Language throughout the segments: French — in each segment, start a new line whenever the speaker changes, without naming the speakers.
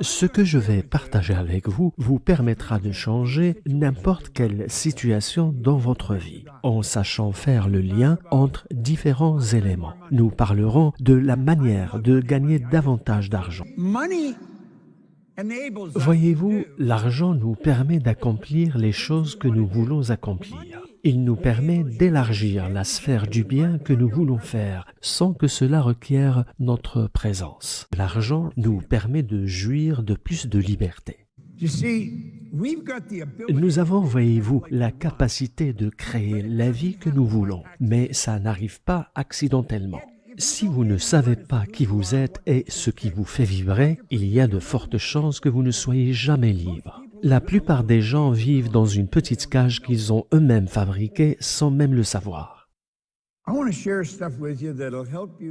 Ce que je vais partager avec vous vous permettra de changer n'importe quelle situation dans votre vie, en sachant faire le lien entre différents éléments. Nous parlerons de la manière de gagner davantage d'argent. Voyez-vous, l'argent nous permet d'accomplir les choses que nous voulons accomplir. Il nous permet d'élargir la sphère du bien que nous voulons faire sans que cela requiert notre présence. L'argent nous permet de jouir de plus de liberté. Nous avons, voyez-vous, la capacité de créer la vie que nous voulons, mais ça n'arrive pas accidentellement. Si vous ne savez pas qui vous êtes et ce qui vous fait vibrer, il y a de fortes chances que vous ne soyez jamais libre. La plupart des gens vivent dans une petite cage qu'ils ont eux-mêmes fabriquée sans même le savoir.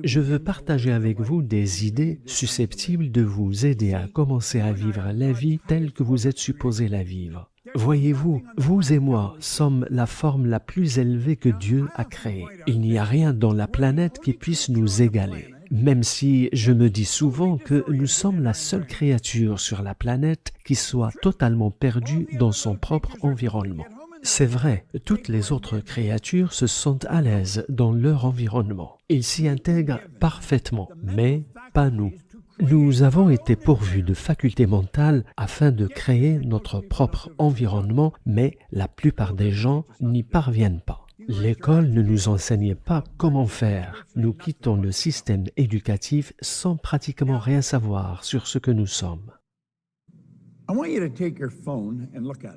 Je veux partager avec vous des idées susceptibles de vous aider à commencer à vivre la vie telle que vous êtes supposé la vivre. Voyez-vous, vous et moi sommes la forme la plus élevée que Dieu a créée. Il n'y a rien dans la planète qui puisse nous égaler. Même si je me dis souvent que nous sommes la seule créature sur la planète qui soit totalement perdue dans son propre environnement. C'est vrai, toutes les autres créatures se sentent à l'aise dans leur environnement. Ils s'y intègrent parfaitement, mais pas nous. Nous avons été pourvus de facultés mentales afin de créer notre propre environnement, mais la plupart des gens n'y parviennent pas. L'école ne nous enseigne pas comment faire. Nous quittons le système éducatif sans pratiquement rien savoir sur ce que nous sommes.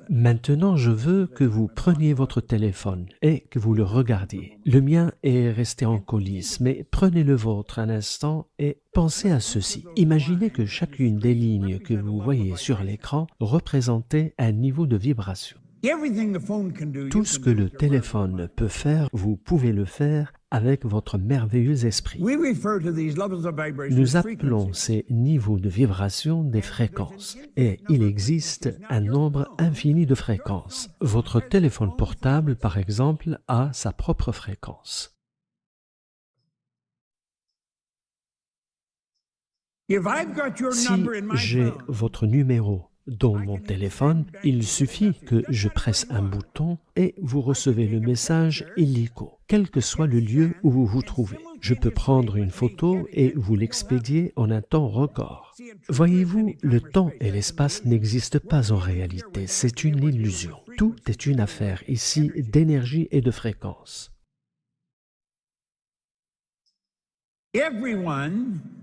Maintenant, je veux que vous preniez votre téléphone et que vous le regardiez. Le mien est resté en coulisses, mais prenez le vôtre un instant et pensez à ceci. Imaginez que chacune des lignes que vous voyez sur l'écran représentait un niveau de vibration. Tout ce que le téléphone peut faire, vous pouvez le faire avec votre merveilleux esprit. Nous appelons ces niveaux de vibration des fréquences et il existe un nombre infini de fréquences. Votre téléphone portable, par exemple, a sa propre fréquence. Si j'ai votre numéro dans mon téléphone, il suffit que je presse un bouton et vous recevez le message illico, quel que soit le lieu où vous vous trouvez. Je peux prendre une photo et vous l'expédier en un temps record. Voyez-vous, le temps et l'espace n'existent pas en réalité, c'est une illusion. Tout est une affaire ici d'énergie et de fréquence.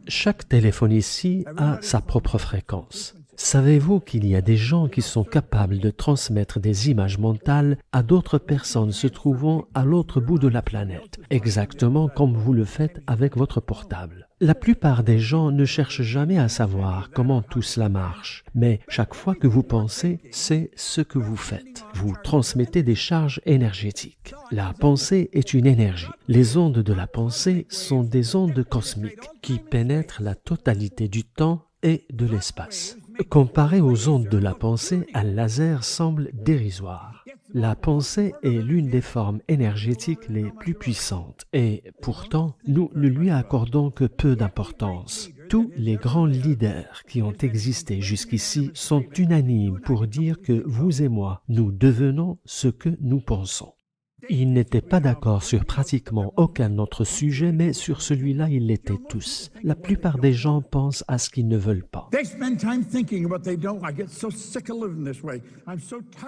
Chaque téléphone ici a sa propre fréquence. Savez-vous qu'il y a des gens qui sont capables de transmettre des images mentales à d'autres personnes se trouvant à l'autre bout de la planète, exactement comme vous le faites avec votre portable? La plupart des gens ne cherchent jamais à savoir comment tout cela marche, mais chaque fois que vous pensez, c'est ce que vous faites. Vous transmettez des charges énergétiques. La pensée est une énergie. Les ondes de la pensée sont des ondes cosmiques qui pénètrent la totalité du temps et de l'espace. Comparé aux ondes de la pensée, un laser semble dérisoire. La pensée est l'une des formes énergétiques les plus puissantes et pourtant, nous ne lui accordons que peu d'importance. Tous les grands leaders qui ont existé jusqu'ici sont unanimes pour dire que vous et moi, nous devenons ce que nous pensons. Ils n'étaient pas d'accord sur pratiquement aucun autre sujet, mais sur celui-là, ils l'étaient tous. La plupart des gens pensent à ce qu'ils ne veulent pas.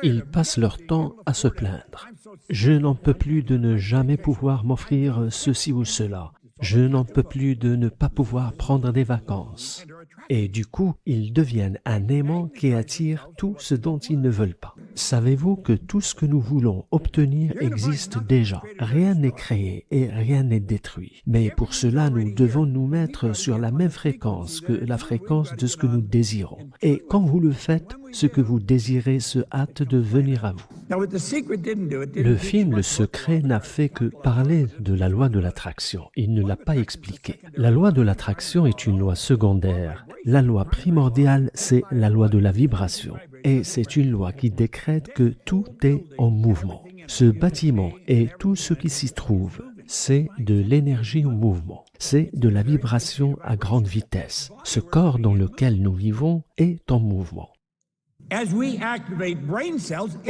Ils passent leur temps à se plaindre. Je n'en peux plus de ne jamais pouvoir m'offrir ceci ou cela. Je n'en peux plus de ne pas pouvoir prendre des vacances. Et du coup, ils deviennent un aimant qui attire tout ce dont ils ne veulent pas. Savez-vous que tout ce que nous voulons obtenir existe déjà? Rien n'est créé et rien n'est détruit. Mais pour cela, nous devons nous mettre sur la même fréquence que la fréquence de ce que nous désirons. Et quand vous le faites, ce que vous désirez se hâte de venir à vous. Le film Le Secret n'a fait que parler de la loi de l'attraction. Il ne l'a pas expliqué. La loi de l'attraction est une loi secondaire. La loi primordiale, c'est la loi de la vibration. Et c'est une loi qui décrète que tout est en mouvement. Ce bâtiment et tout ce qui s'y trouve, c'est de l'énergie en mouvement. C'est de la vibration à grande vitesse. Ce corps dans lequel nous vivons est en mouvement.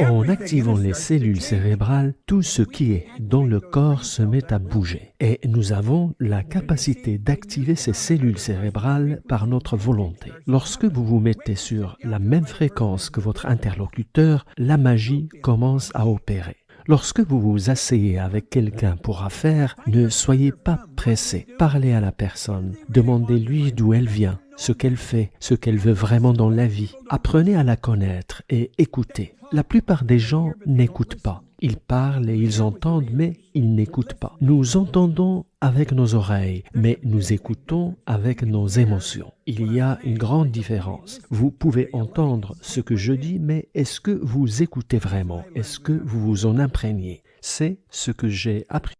En activant les cellules cérébrales, tout ce qui est dans le corps se met à bouger. Et nous avons la capacité d'activer ces cellules cérébrales par notre volonté. Lorsque vous vous mettez sur la même fréquence que votre interlocuteur, la magie commence à opérer. Lorsque vous vous asseyez avec quelqu'un pour affaire, ne soyez pas pressé. Parlez à la personne, demandez-lui d'où elle vient, ce qu'elle fait, ce qu'elle veut vraiment dans la vie. Apprenez à la connaître et écoutez. La plupart des gens n'écoutent pas. Ils parlent et ils entendent, mais ils n'écoutent pas. Nous entendons avec nos oreilles, mais nous écoutons avec nos émotions. Il y a une grande différence. Vous pouvez entendre ce que je dis, mais est-ce que vous écoutez vraiment? Est-ce que vous vous en imprégnez? C'est ce que j'ai appris.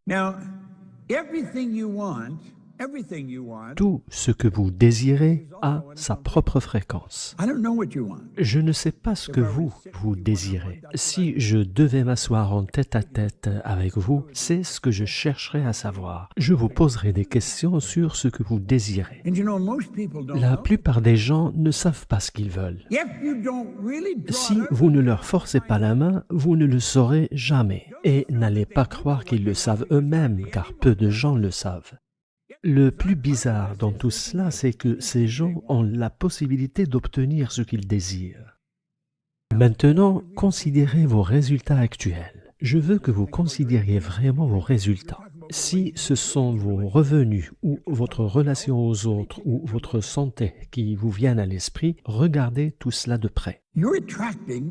Tout ce que vous désirez a sa propre fréquence. Je ne sais pas ce que vous désirez. Si je devais m'asseoir en tête-à-tête avec vous, c'est ce que je chercherais à savoir. Je vous poserai des questions sur ce que vous désirez. La plupart des gens ne savent pas ce qu'ils veulent. Si vous ne leur forcez pas la main, vous ne le saurez jamais. Et n'allez pas croire qu'ils le savent eux-mêmes, car peu de gens le savent. Le plus bizarre dans tout cela, c'est que ces gens ont la possibilité d'obtenir ce qu'ils désirent. Maintenant, considérez vos résultats actuels. Je veux que vous considériez vraiment vos résultats. Si ce sont vos revenus ou votre relation aux autres ou votre santé qui vous viennent à l'esprit, regardez tout cela de près.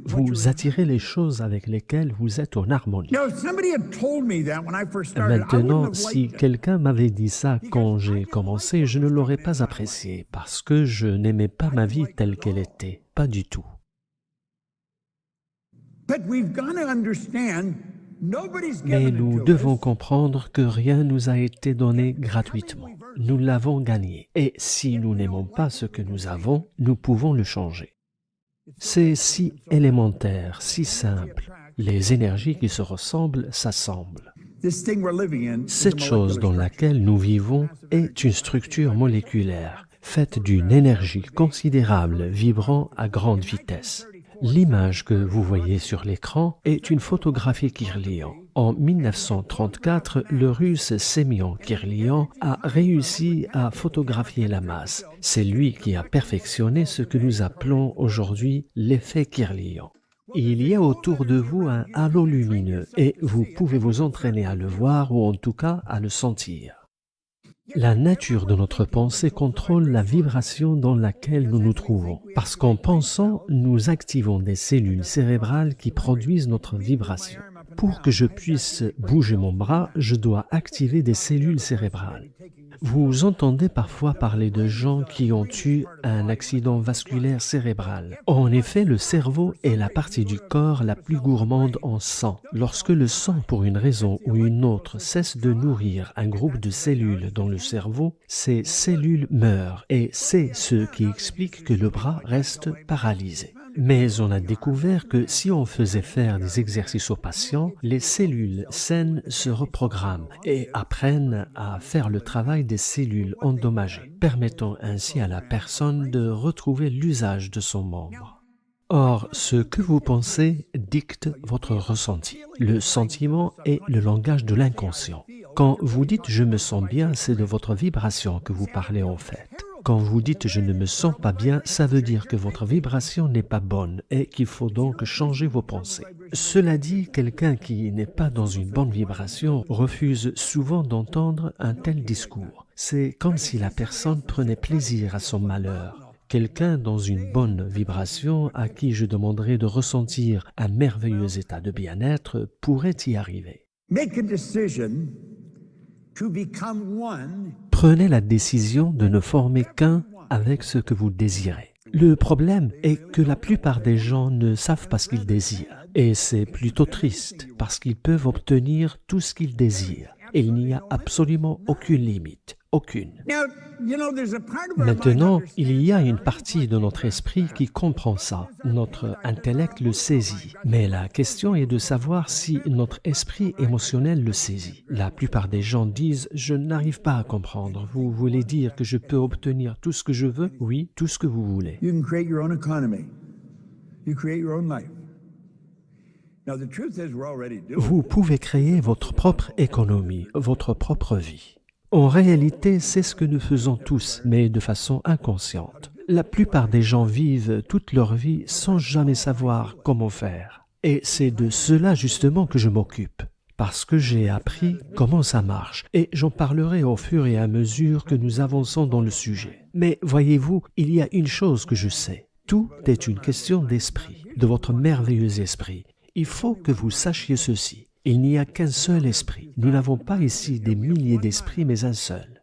Vous attirez les choses avec lesquelles vous êtes en harmonie. Maintenant, si quelqu'un m'avait dit ça quand j'ai commencé, je ne l'aurais pas apprécié parce que je n'aimais pas ma vie telle qu'elle était. Pas du tout. Mais nous devons comprendre que rien nous a été donné gratuitement. Nous l'avons gagné. Et si nous n'aimons pas ce que nous avons, nous pouvons le changer. C'est si élémentaire, si simple. Les énergies qui se ressemblent s'assemblent. Cette chose dans laquelle nous vivons est une structure moléculaire, faite d'une énergie considérable vibrant à grande vitesse. L'image que vous voyez sur l'écran est une photographie Kirlian. En 1934, le Russe Semyon Kirlian a réussi à photographier la masse. C'est lui qui a perfectionné ce que nous appelons aujourd'hui l'effet Kirlian. Il y a autour de vous un halo lumineux et vous pouvez vous entraîner à le voir ou en tout cas à le sentir. La nature de notre pensée contrôle la vibration dans laquelle nous nous trouvons. Parce qu'en pensant, nous activons des cellules cérébrales qui produisent notre vibration. Pour que je puisse bouger mon bras, je dois activer des cellules cérébrales. Vous entendez parfois parler de gens qui ont eu un accident vasculaire cérébral. En effet, le cerveau est la partie du corps la plus gourmande en sang. Lorsque le sang, pour une raison ou une autre, cesse de nourrir un groupe de cellules dans le cerveau, ces cellules meurent et c'est ce qui explique que le bras reste paralysé. Mais on a découvert que si on faisait faire des exercices aux patients, les cellules saines se reprogramment et apprennent à faire le travail des cellules endommagées, permettant ainsi à la personne de retrouver l'usage de son membre. Or, ce que vous pensez dicte votre ressenti. Le sentiment est le langage de l'inconscient. Quand vous dites « je me sens bien », c'est de votre vibration que vous parlez en fait. Quand vous dites « je ne me sens pas bien », ça veut dire que votre vibration n'est pas bonne et qu'il faut donc changer vos pensées. Cela dit, quelqu'un qui n'est pas dans une bonne vibration refuse souvent d'entendre un tel discours. C'est comme si la personne prenait plaisir à son malheur. Quelqu'un dans une bonne vibration à qui je demanderais de ressentir un merveilleux état de bien-être pourrait y arriver. Prenez la décision de ne former qu'un avec ce que vous désirez. Le problème est que la plupart des gens ne savent pas ce qu'ils désirent. Et c'est plutôt triste parce qu'ils peuvent obtenir tout ce qu'ils désirent. Il n'y a absolument aucune limite, aucune. Maintenant, il y a une partie de notre esprit qui comprend ça. Notre intellect le saisit. Mais la question est de savoir si notre esprit émotionnel le saisit. La plupart des gens disent « Je n'arrive pas à comprendre. Vous voulez dire que je peux obtenir tout ce que je veux? » Oui, tout ce que vous voulez. Vous pouvez créer votre propre économie, votre propre vie. En réalité, c'est ce que nous faisons tous, mais de façon inconsciente. La plupart des gens vivent toute leur vie sans jamais savoir comment faire. Et c'est de cela justement que je m'occupe, parce que j'ai appris comment ça marche, et j'en parlerai au fur et à mesure que nous avançons dans le sujet. Mais voyez-vous, il y a une chose que je sais. Tout est une question d'esprit, de votre merveilleux esprit. Il faut que vous sachiez ceci. Il n'y a qu'un seul esprit. Nous n'avons pas ici des milliers d'esprits, mais un seul.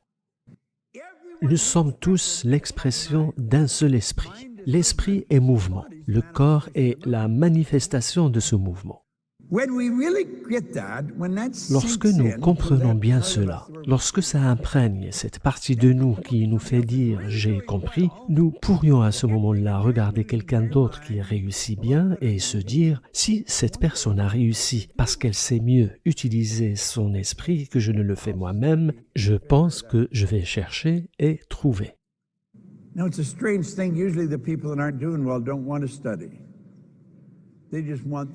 Nous sommes tous l'expression d'un seul esprit. L'esprit est mouvement. Le corps est la manifestation de ce mouvement. Lorsque nous comprenons bien cela, lorsque ça imprègne cette partie de nous qui nous fait dire « j'ai compris », nous pourrions à ce moment-là regarder quelqu'un d'autre qui réussit bien et se dire « si cette personne a réussi parce qu'elle sait mieux utiliser son esprit que je ne le fais moi-même, je pense que je vais chercher et trouver ».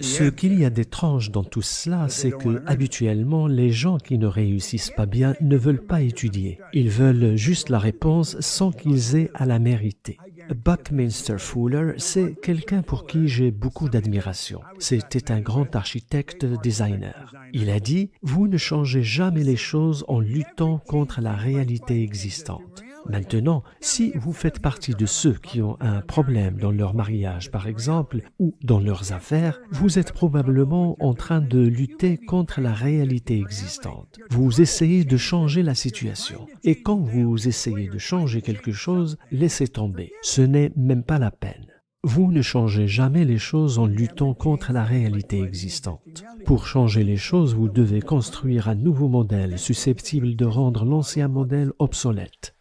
Ce qu'il y a d'étrange dans tout cela, c'est que, habituellement, les gens qui ne réussissent pas bien ne veulent pas étudier. Ils veulent juste la réponse sans qu'ils aient à la mériter. Buckminster Fuller, c'est quelqu'un pour qui j'ai beaucoup d'admiration. C'était un grand architecte designer. Il a dit « Vous ne changez jamais les choses en luttant contre la réalité existante ». Maintenant, si vous faites partie de ceux qui ont un problème dans leur mariage, par exemple, ou dans leurs affaires, vous êtes probablement en train de lutter contre la réalité existante. Vous essayez de changer la situation. Et quand vous essayez de changer quelque chose, laissez tomber. Ce n'est même pas la peine. Vous ne changez jamais les choses en luttant contre la réalité existante. Pour changer les choses, vous devez construire un nouveau modèle susceptible de rendre l'ancien modèle obsolète.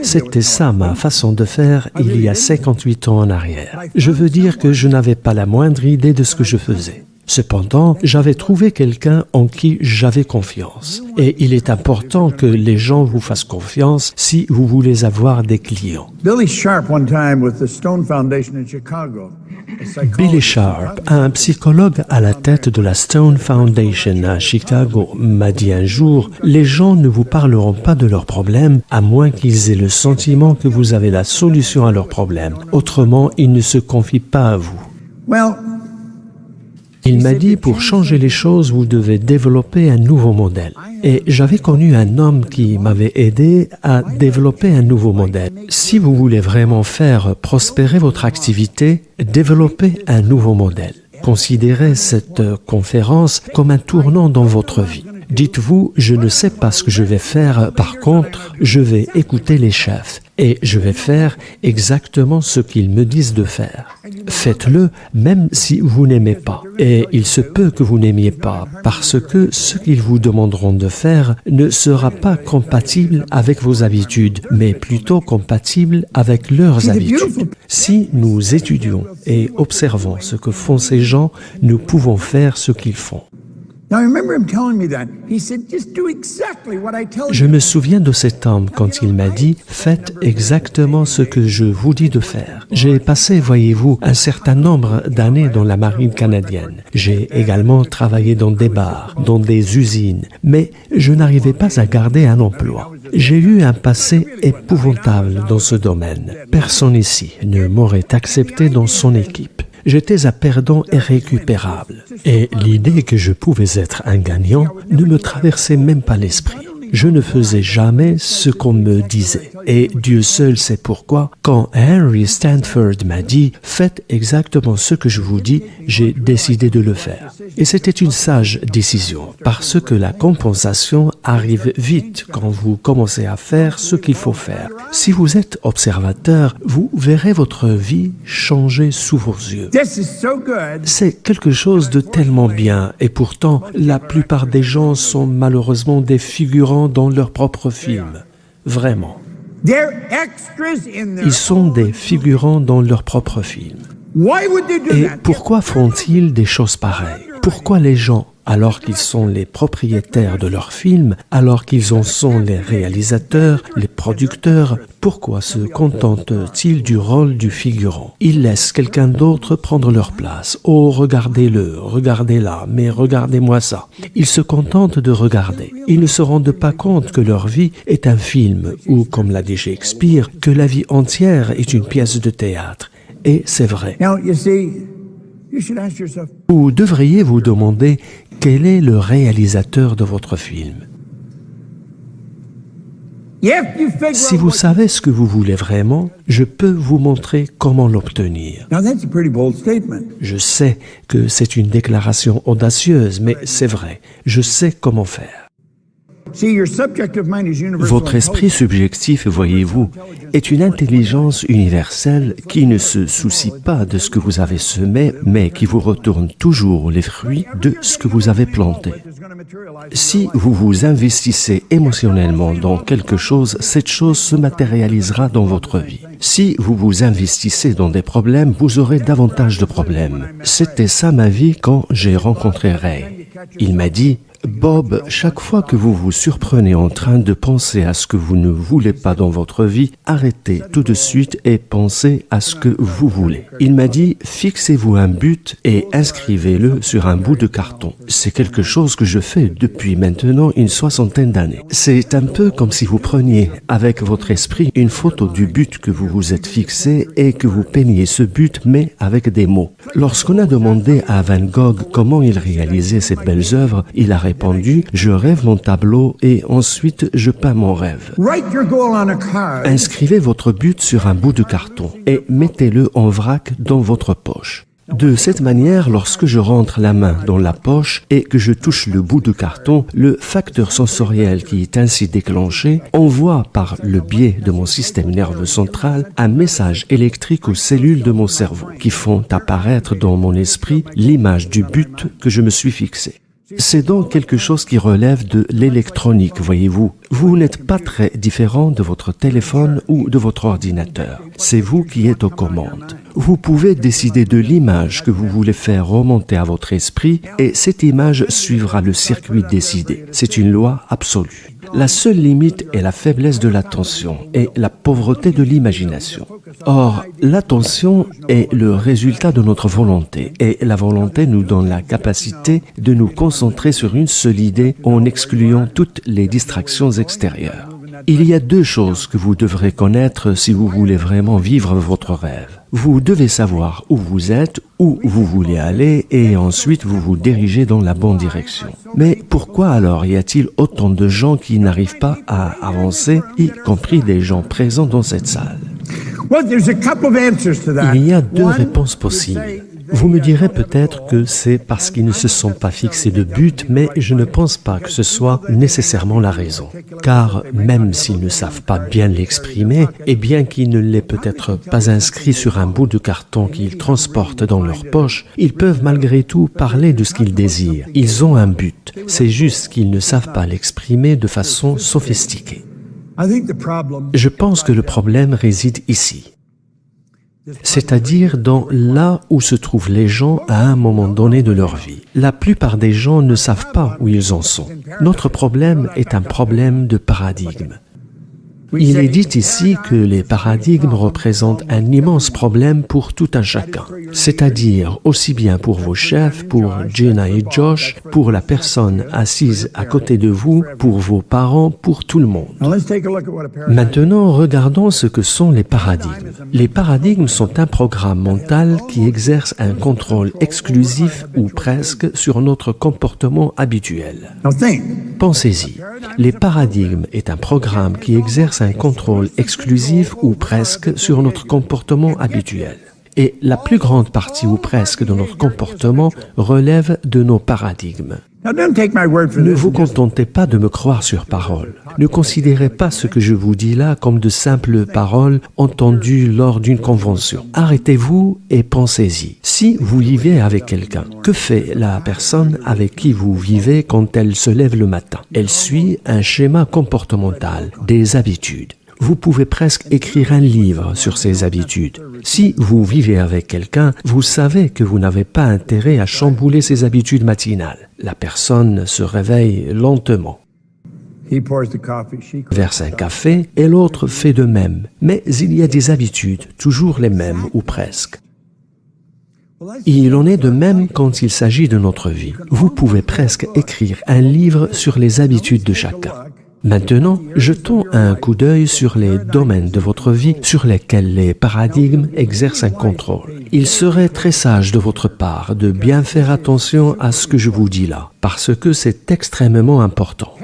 C'était ça ma façon de faire il y a 58 ans en arrière. Je veux dire que je n'avais pas la moindre idée de ce que je faisais. Cependant, j'avais trouvé quelqu'un en qui j'avais confiance. Et il est important que les gens vous fassent confiance si vous voulez avoir des clients. Billy Sharp, un psychologue à la tête de la Stone Foundation à Chicago, m'a dit un jour « Les gens ne vous parleront pas de leurs problèmes à moins qu'ils aient le sentiment que vous avez la solution à leurs problèmes. Autrement, ils ne se confient pas à vous. » Il m'a dit, pour changer les choses, vous devez développer un nouveau modèle. Et j'avais connu un homme qui m'avait aidé à développer un nouveau modèle. Si vous voulez vraiment faire prospérer votre activité, développez un nouveau modèle. Considérez cette conférence comme un tournant dans votre vie. Dites-vous, je ne sais pas ce que je vais faire, par contre, je vais écouter les chefs et je vais faire exactement ce qu'ils me disent de faire. Faites-le même si vous n'aimez pas. Et il se peut que vous n'aimiez pas, parce que ce qu'ils vous demanderont de faire ne sera pas compatible avec vos habitudes, mais plutôt compatible avec leurs habitudes. Si nous étudions et observons ce que font ces gens, nous pouvons faire ce qu'ils font. Je me souviens de cet homme quand il m'a dit « Faites exactement ce que je vous dis de faire ». J'ai passé, voyez-vous, un certain nombre d'années dans la marine canadienne. J'ai également travaillé dans des bars, dans des usines, mais je n'arrivais pas à garder un emploi. J'ai eu un passé épouvantable dans ce domaine. Personne ici ne m'aurait accepté dans son équipe. J'étais un perdant irrécupérable. Et l'idée que je pouvais être un gagnant ne me traversait même pas l'esprit. Je ne faisais jamais ce qu'on me disait. Et Dieu seul sait pourquoi, quand Henry Stanford m'a dit « Faites exactement ce que je vous dis », j'ai décidé de le faire. Et c'était une sage décision, parce que la compensation arrive vite quand vous commencez à faire ce qu'il faut faire. Si vous êtes observateur, vous verrez votre vie changer sous vos yeux. C'est quelque chose de tellement bien, et pourtant, la plupart des gens sont malheureusement des figurants dans leur propre film. Vraiment. Ils sont des figurants dans leur propre film. Et pourquoi font-ils des choses pareilles? Pourquoi les gens, alors qu'ils sont les propriétaires de leurs films, alors qu'ils en sont les réalisateurs, les producteurs, pourquoi se contentent-ils du rôle du figurant? Ils laissent quelqu'un d'autre prendre leur place. Oh, regardez-le, regardez-la, mais regardez-moi ça. Ils se contentent de regarder. Ils ne se rendent pas compte que leur vie est un film, ou, comme l'a dit Shakespeare, que la vie entière est une pièce de théâtre. Et c'est vrai. Vous devriez vous demander quel est le réalisateur de votre film. Si vous savez ce que vous voulez vraiment, je peux vous montrer comment l'obtenir. Je sais que c'est une déclaration audacieuse, mais c'est vrai. Je sais comment faire. Votre esprit subjectif, voyez-vous, est une intelligence universelle qui ne se soucie pas de ce que vous avez semé, mais qui vous retourne toujours les fruits de ce que vous avez planté. Si vous vous investissez émotionnellement dans quelque chose, cette chose se matérialisera dans votre vie. Si vous vous investissez dans des problèmes, vous aurez davantage de problèmes. C'était ça ma vie quand j'ai rencontré Ray. Il m'a dit: Bob, chaque fois que vous vous surprenez en train de penser à ce que vous ne voulez pas dans votre vie, arrêtez tout de suite et pensez à ce que vous voulez. Il m'a dit, fixez-vous un but et inscrivez-le sur un bout de carton. C'est quelque chose que je fais depuis maintenant une 60aine d'années. C'est un peu comme si vous preniez avec votre esprit une photo du but que vous vous êtes fixé et que vous peigniez ce but, mais avec des mots. Lorsqu'on a demandé à Van Gogh comment il réalisait ces belles œuvres, il a répondu, je rêve mon tableau et ensuite je peins mon rêve. Inscrivez votre but sur un bout de carton et mettez-le en vrac dans votre poche. De cette manière, lorsque je rentre la main dans la poche et que je touche le bout de carton, le facteur sensoriel qui est ainsi déclenché envoie par le biais de mon système nerveux central un message électrique aux cellules de mon cerveau qui font apparaître dans mon esprit l'image du but que je me suis fixé. C'est donc quelque chose qui relève de l'électronique, voyez-vous. Vous n'êtes pas très différent de votre téléphone ou de votre ordinateur. C'est vous qui êtes aux commandes. Vous pouvez décider de l'image que vous voulez faire remonter à votre esprit et cette image suivra le circuit décidé. C'est une loi absolue. La seule limite est la faiblesse de l'attention et la pauvreté de l'imagination. Or, l'attention est le résultat de notre volonté et la volonté nous donne la capacité de nous concentrer sur une seule idée en excluant toutes les distractions extérieures. Il y a deux choses que vous devrez connaître si vous voulez vraiment vivre votre rêve. Vous devez savoir où vous êtes, où vous voulez aller et ensuite vous vous dirigez dans la bonne direction. Mais pourquoi alors y a-t-il autant de gens qui n'arrivent pas à avancer, y compris des gens présents dans cette salle? Il y a deux réponses possibles. Vous me direz peut-être que c'est parce qu'ils ne se sont pas fixés de but, mais je ne pense pas que ce soit nécessairement la raison. Car même s'ils ne savent pas bien l'exprimer, et bien qu'ils ne l'aient peut-être pas inscrit sur un bout de carton qu'ils transportent dans leur poche, ils peuvent malgré tout parler de ce qu'ils désirent. Ils ont un but. C'est juste qu'ils ne savent pas l'exprimer de façon sophistiquée. Je pense que le problème réside ici. C'est-à-dire dans là où se trouvent les gens à un moment donné de leur vie. La plupart des gens ne savent pas où ils en sont. Notre problème est un problème de paradigme. Il est dit ici que les paradigmes représentent un immense problème pour tout un chacun, c'est-à-dire aussi bien pour vos chefs, pour Jenna et Josh, pour la personne assise à côté de vous, pour vos parents, pour tout le monde. Maintenant, regardons ce que sont les paradigmes. Les paradigmes sont un programme mental qui exerce un contrôle exclusif ou presque sur notre comportement habituel. Pensez-y. Les paradigmes est un programme qui exerce un contrôle exclusif ou presque sur notre comportement habituel. Et la plus grande partie ou presque de notre comportement relève de nos paradigmes. Ne vous contentez pas de me croire sur parole. Ne considérez pas ce que je vous dis là comme de simples paroles entendues lors d'une convention. Arrêtez-vous et pensez-y. Si vous vivez avec quelqu'un, que fait la personne avec qui vous vivez quand elle se lève le matin? Elle suit un schéma comportemental, des habitudes. Vous pouvez presque écrire un livre sur ces habitudes. Si vous vivez avec quelqu'un, vous savez que vous n'avez pas intérêt à chambouler ses habitudes matinales. La personne se réveille lentement, verse un café et l'autre fait de même. Mais il y a des habitudes, toujours les mêmes ou presque. Il en est de même quand il s'agit de notre vie. Vous pouvez presque écrire un livre sur les habitudes de chacun. Maintenant, jetons un coup d'œil sur les domaines de votre vie sur lesquels les paradigmes exercent un contrôle. Il serait très sage de votre part de bien faire attention à ce que je vous dis là, parce que c'est extrêmement important.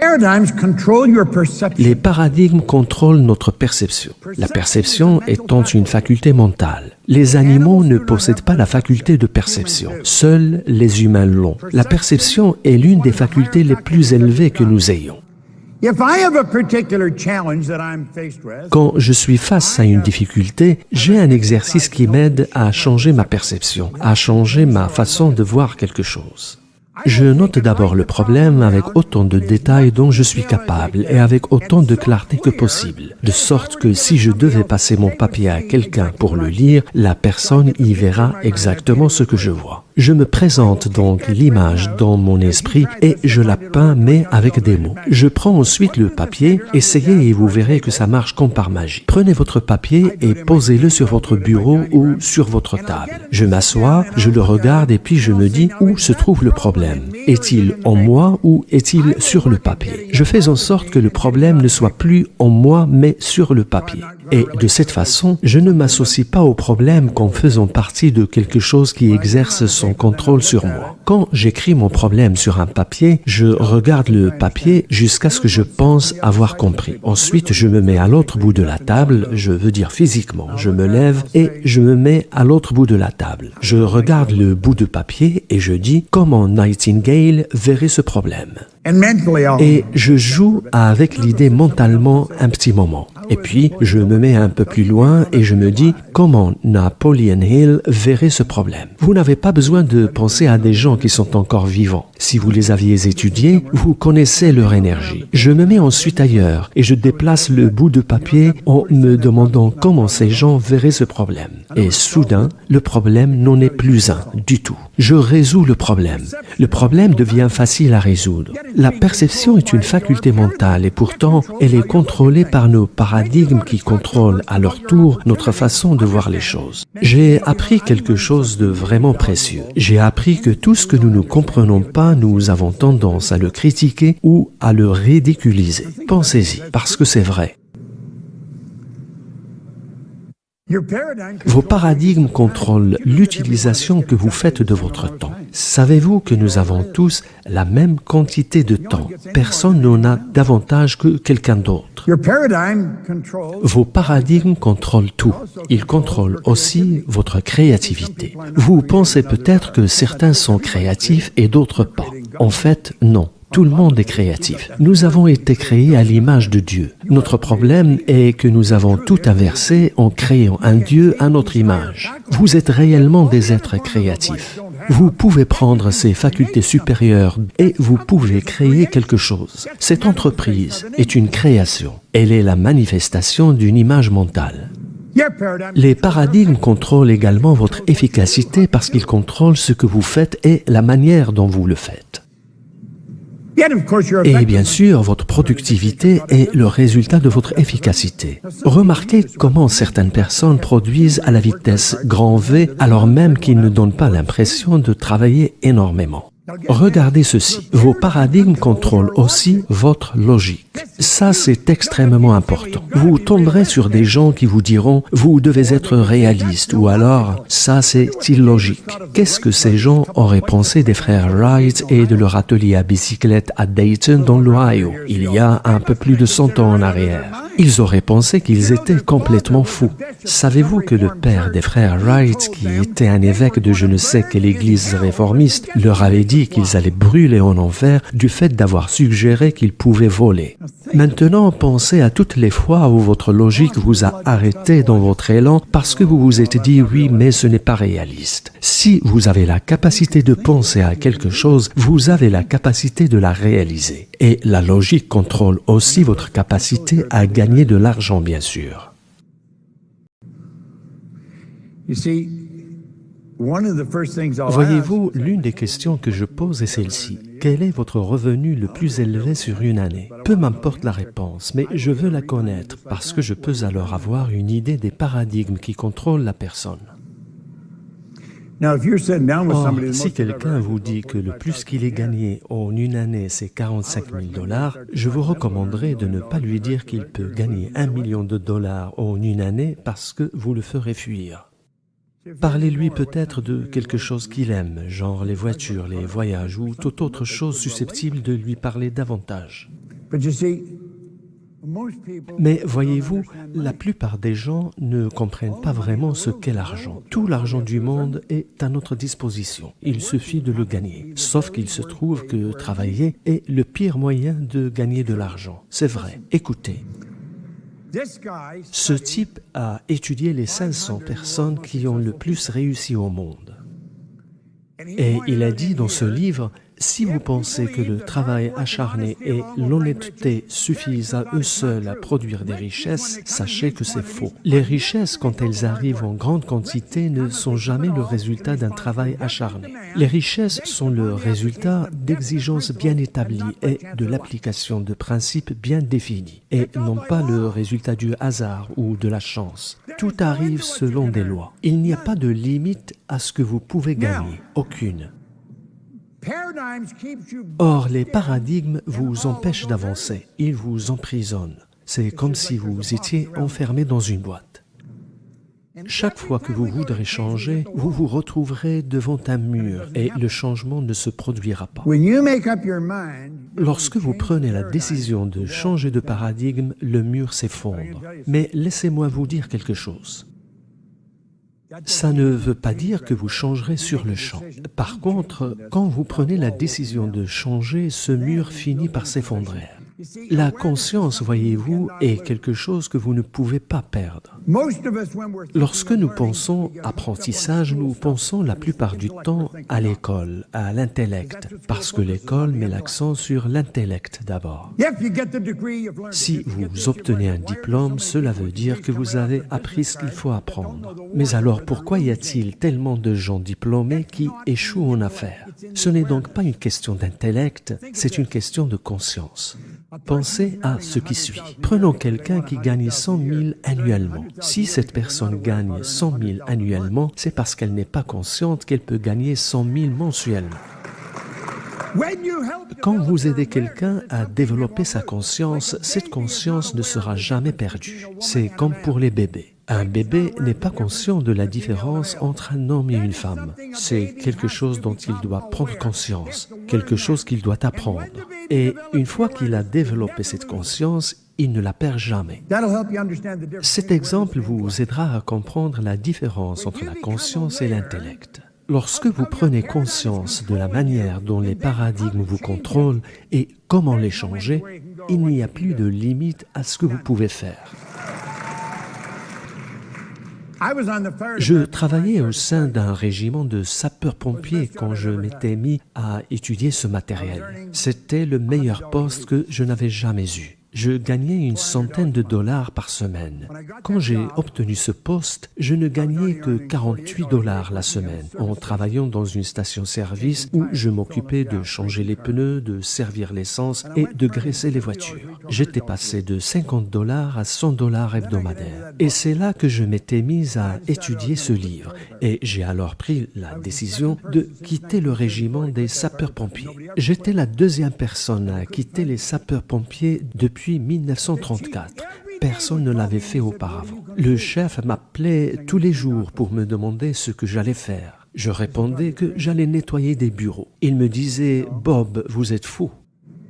Les paradigmes contrôlent notre perception. La perception étant une faculté mentale. Les animaux ne possèdent pas la faculté de perception. Seuls les humains l'ont. La perception est l'une des facultés les plus élevées que nous ayons. Quand je suis face à une difficulté, j'ai un exercice qui m'aide à changer ma perception, à changer ma façon de voir quelque chose. Je note d'abord le problème avec autant de détails dont je suis capable et avec autant de clarté que possible, de sorte que si je devais passer mon papier à quelqu'un pour le lire, la personne y verra exactement ce que je vois. Je me présente donc l'image dans mon esprit et je la peins mais avec des mots. Je prends ensuite le papier, essayez et vous verrez que ça marche comme par magie. Prenez votre papier et posez-le sur votre bureau ou sur votre table. Je m'assois, je le regarde et puis je me dis où se trouve le problème. Est-il en moi ou est-il sur le papier? Je fais en sorte que le problème ne soit plus en moi mais sur le papier. Et de cette façon, je ne m'associe pas au problème qu'en faisant partie de quelque chose qui exerce son contrôle sur moi. Quand j'écris mon problème sur un papier, je regarde le papier jusqu'à ce que je pense avoir compris. Ensuite, je me mets à l'autre bout de la table, je veux dire physiquement. Je me lève et je me mets à l'autre bout de la table. Je regarde le bout de papier et je dis comment Nightingale verrait ce problème. Et je joue avec l'idée mentalement un petit moment. Et puis, je me mets un peu plus loin et je me dis comment Napoleon Hill verrait ce problème. Vous n'avez pas besoin de penser à des gens qui sont encore vivants. Si vous les aviez étudiés, vous connaissez leur énergie. Je me mets ensuite ailleurs et je déplace le bout de papier en me demandant comment ces gens verraient ce problème. Et soudain, le problème n'en est plus un du tout. Je résous le problème. Le problème devient facile à résoudre. La perception est une faculté mentale et pourtant, elle est contrôlée par nos paradigmes qui contrôlent à leur tour notre façon de voir les choses. J'ai appris quelque chose de vraiment précieux. J'ai appris que tout ce que nous ne comprenons pas, nous avons tendance à le critiquer ou à le ridiculiser. Pensez-y, parce que c'est vrai. Vos paradigmes contrôlent l'utilisation que vous faites de votre temps. Savez-vous que nous avons tous la même quantité de temps? Personne n'en a davantage que quelqu'un d'autre. Vos paradigmes contrôlent tout. Ils contrôlent aussi votre créativité. Vous pensez peut-être que certains sont créatifs et d'autres pas. En fait, non. Tout le monde est créatif. Nous avons été créés à l'image de Dieu. Notre problème est que nous avons tout inversé en créant un Dieu à notre image. Vous êtes réellement des êtres créatifs. Vous pouvez prendre ces facultés supérieures et vous pouvez créer quelque chose. Cette entreprise est une création. Elle est la manifestation d'une image mentale. Les paradigmes contrôlent également votre efficacité parce qu'ils contrôlent ce que vous faites et la manière dont vous le faites. Et bien sûr, votre productivité est le résultat de votre efficacité. Remarquez comment certaines personnes produisent à la vitesse grand V alors même qu'ils ne donnent pas l'impression de travailler énormément. Regardez ceci, vos paradigmes contrôlent aussi votre logique. Ça, c'est extrêmement important. Vous tomberez sur des gens qui vous diront « vous devez être réaliste » ou alors « ça, c'est illogique ». Qu'est-ce que ces gens auraient pensé des frères Wright et de leur atelier à bicyclette à Dayton dans l'Ohio, il y a un peu plus de 100 ans en arrière? Ils auraient pensé qu'ils étaient complètement fous. Savez-vous que le père des frères Wright, qui était un évêque de je ne sais quelle église réformiste, leur avait dit qu'ils allaient brûler en enfer du fait d'avoir suggéré qu'ils pouvaient voler? Maintenant, pensez à toutes les fois où votre logique vous a arrêté dans votre élan parce que vous vous êtes dit « oui, mais ce n'est pas réaliste ». Si vous avez la capacité de penser à quelque chose, vous avez la capacité de la réaliser. Et la logique contrôle aussi votre capacité à gagner de l'argent, bien sûr. Voyez-vous, l'une des questions que je pose est celle-ci. Quel est votre revenu le plus élevé sur une année? Peu m'importe la réponse, mais je veux la connaître parce que je peux alors avoir une idée des paradigmes qui contrôlent la personne. Or, si quelqu'un vous dit que le plus qu'il ait gagné en une année, c'est 45 000 $, je vous recommanderais de ne pas lui dire qu'il peut gagner $1 million en une année parce que vous le ferez fuir. Parlez-lui peut-être de quelque chose qu'il aime, genre les voitures, les voyages ou toute autre chose susceptible de lui parler davantage. Mais voyez-vous, la plupart des gens ne comprennent pas vraiment ce qu'est l'argent. Tout l'argent du monde est à notre disposition. Il suffit de le gagner. Sauf qu'il se trouve que travailler est le pire moyen de gagner de l'argent. C'est vrai. Écoutez. Ce type a étudié les 500 personnes qui ont le plus réussi au monde. Et il a dit dans ce livre, si vous pensez que le travail acharné et l'honnêteté suffisent à eux seuls à produire des richesses, sachez que c'est faux. Les richesses, quand elles arrivent en grande quantité, ne sont jamais le résultat d'un travail acharné. Les richesses sont le résultat d'exigences bien établies et de l'application de principes bien définis, et non pas le résultat du hasard ou de la chance. Tout arrive selon des lois. Il n'y a pas de limite à ce que vous pouvez gagner, aucune. Or, les paradigmes vous empêchent d'avancer, ils vous emprisonnent. C'est comme si vous étiez enfermé dans une boîte. Chaque fois que vous voudrez changer, vous vous retrouverez devant un mur et le changement ne se produira pas. Lorsque vous prenez la décision de changer de paradigme, le mur s'effondre. Mais laissez-moi vous dire quelque chose. Ça ne veut pas dire que vous changerez sur le champ. Par contre, quand vous prenez la décision de changer, ce mur finit par s'effondrer. La conscience, voyez-vous, est quelque chose que vous ne pouvez pas perdre. Lorsque nous pensons apprentissage, nous pensons la plupart du temps à l'école, à l'intellect, parce que l'école met l'accent sur l'intellect d'abord. Si vous obtenez un diplôme, cela veut dire que vous avez appris ce qu'il faut apprendre. Mais alors, pourquoi y a-t-il tellement de gens diplômés qui échouent en affaires? Ce n'est donc pas une question d'intellect, c'est une question de conscience. Pensez à ce qui suit. Prenons quelqu'un qui gagne 100 000 annuellement. Si cette personne gagne 100 000 annuellement, c'est parce qu'elle n'est pas consciente qu'elle peut gagner 100 000 mensuellement. Quand vous aidez quelqu'un à développer sa conscience, cette conscience ne sera jamais perdue. C'est comme pour les bébés. Un bébé n'est pas conscient de la différence entre un homme et une femme. C'est quelque chose dont il doit prendre conscience, quelque chose qu'il doit apprendre. Et une fois qu'il a développé cette conscience, il ne la perd jamais. Cet exemple vous aidera à comprendre la différence entre la conscience et l'intellect. Lorsque vous prenez conscience de la manière dont les paradigmes vous contrôlent et comment les changer, il n'y a plus de limite à ce que vous pouvez faire. Je travaillais au sein d'un régiment de sapeurs-pompiers quand je m'étais mis à étudier ce matériel. C'était le meilleur poste que je n'avais jamais eu. Je gagnais une centaine de dollars par semaine. Quand j'ai obtenu ce poste, je ne gagnais que 48 dollars la semaine en travaillant dans une station-service où je m'occupais de changer les pneus, de servir l'essence et de graisser les voitures. J'étais passé de 50 dollars à 100 dollars hebdomadaires. Et c'est là que je m'étais mise à étudier ce livre et j'ai alors pris la décision de quitter le régiment des sapeurs-pompiers. J'étais la deuxième personne à quitter les sapeurs-pompiers depuis 1934. Personne ne l'avait fait auparavant. Le chef m'appelait tous les jours pour me demander ce que j'allais faire. Je répondais que j'allais nettoyer des bureaux. Il me disait « Bob, vous êtes fou.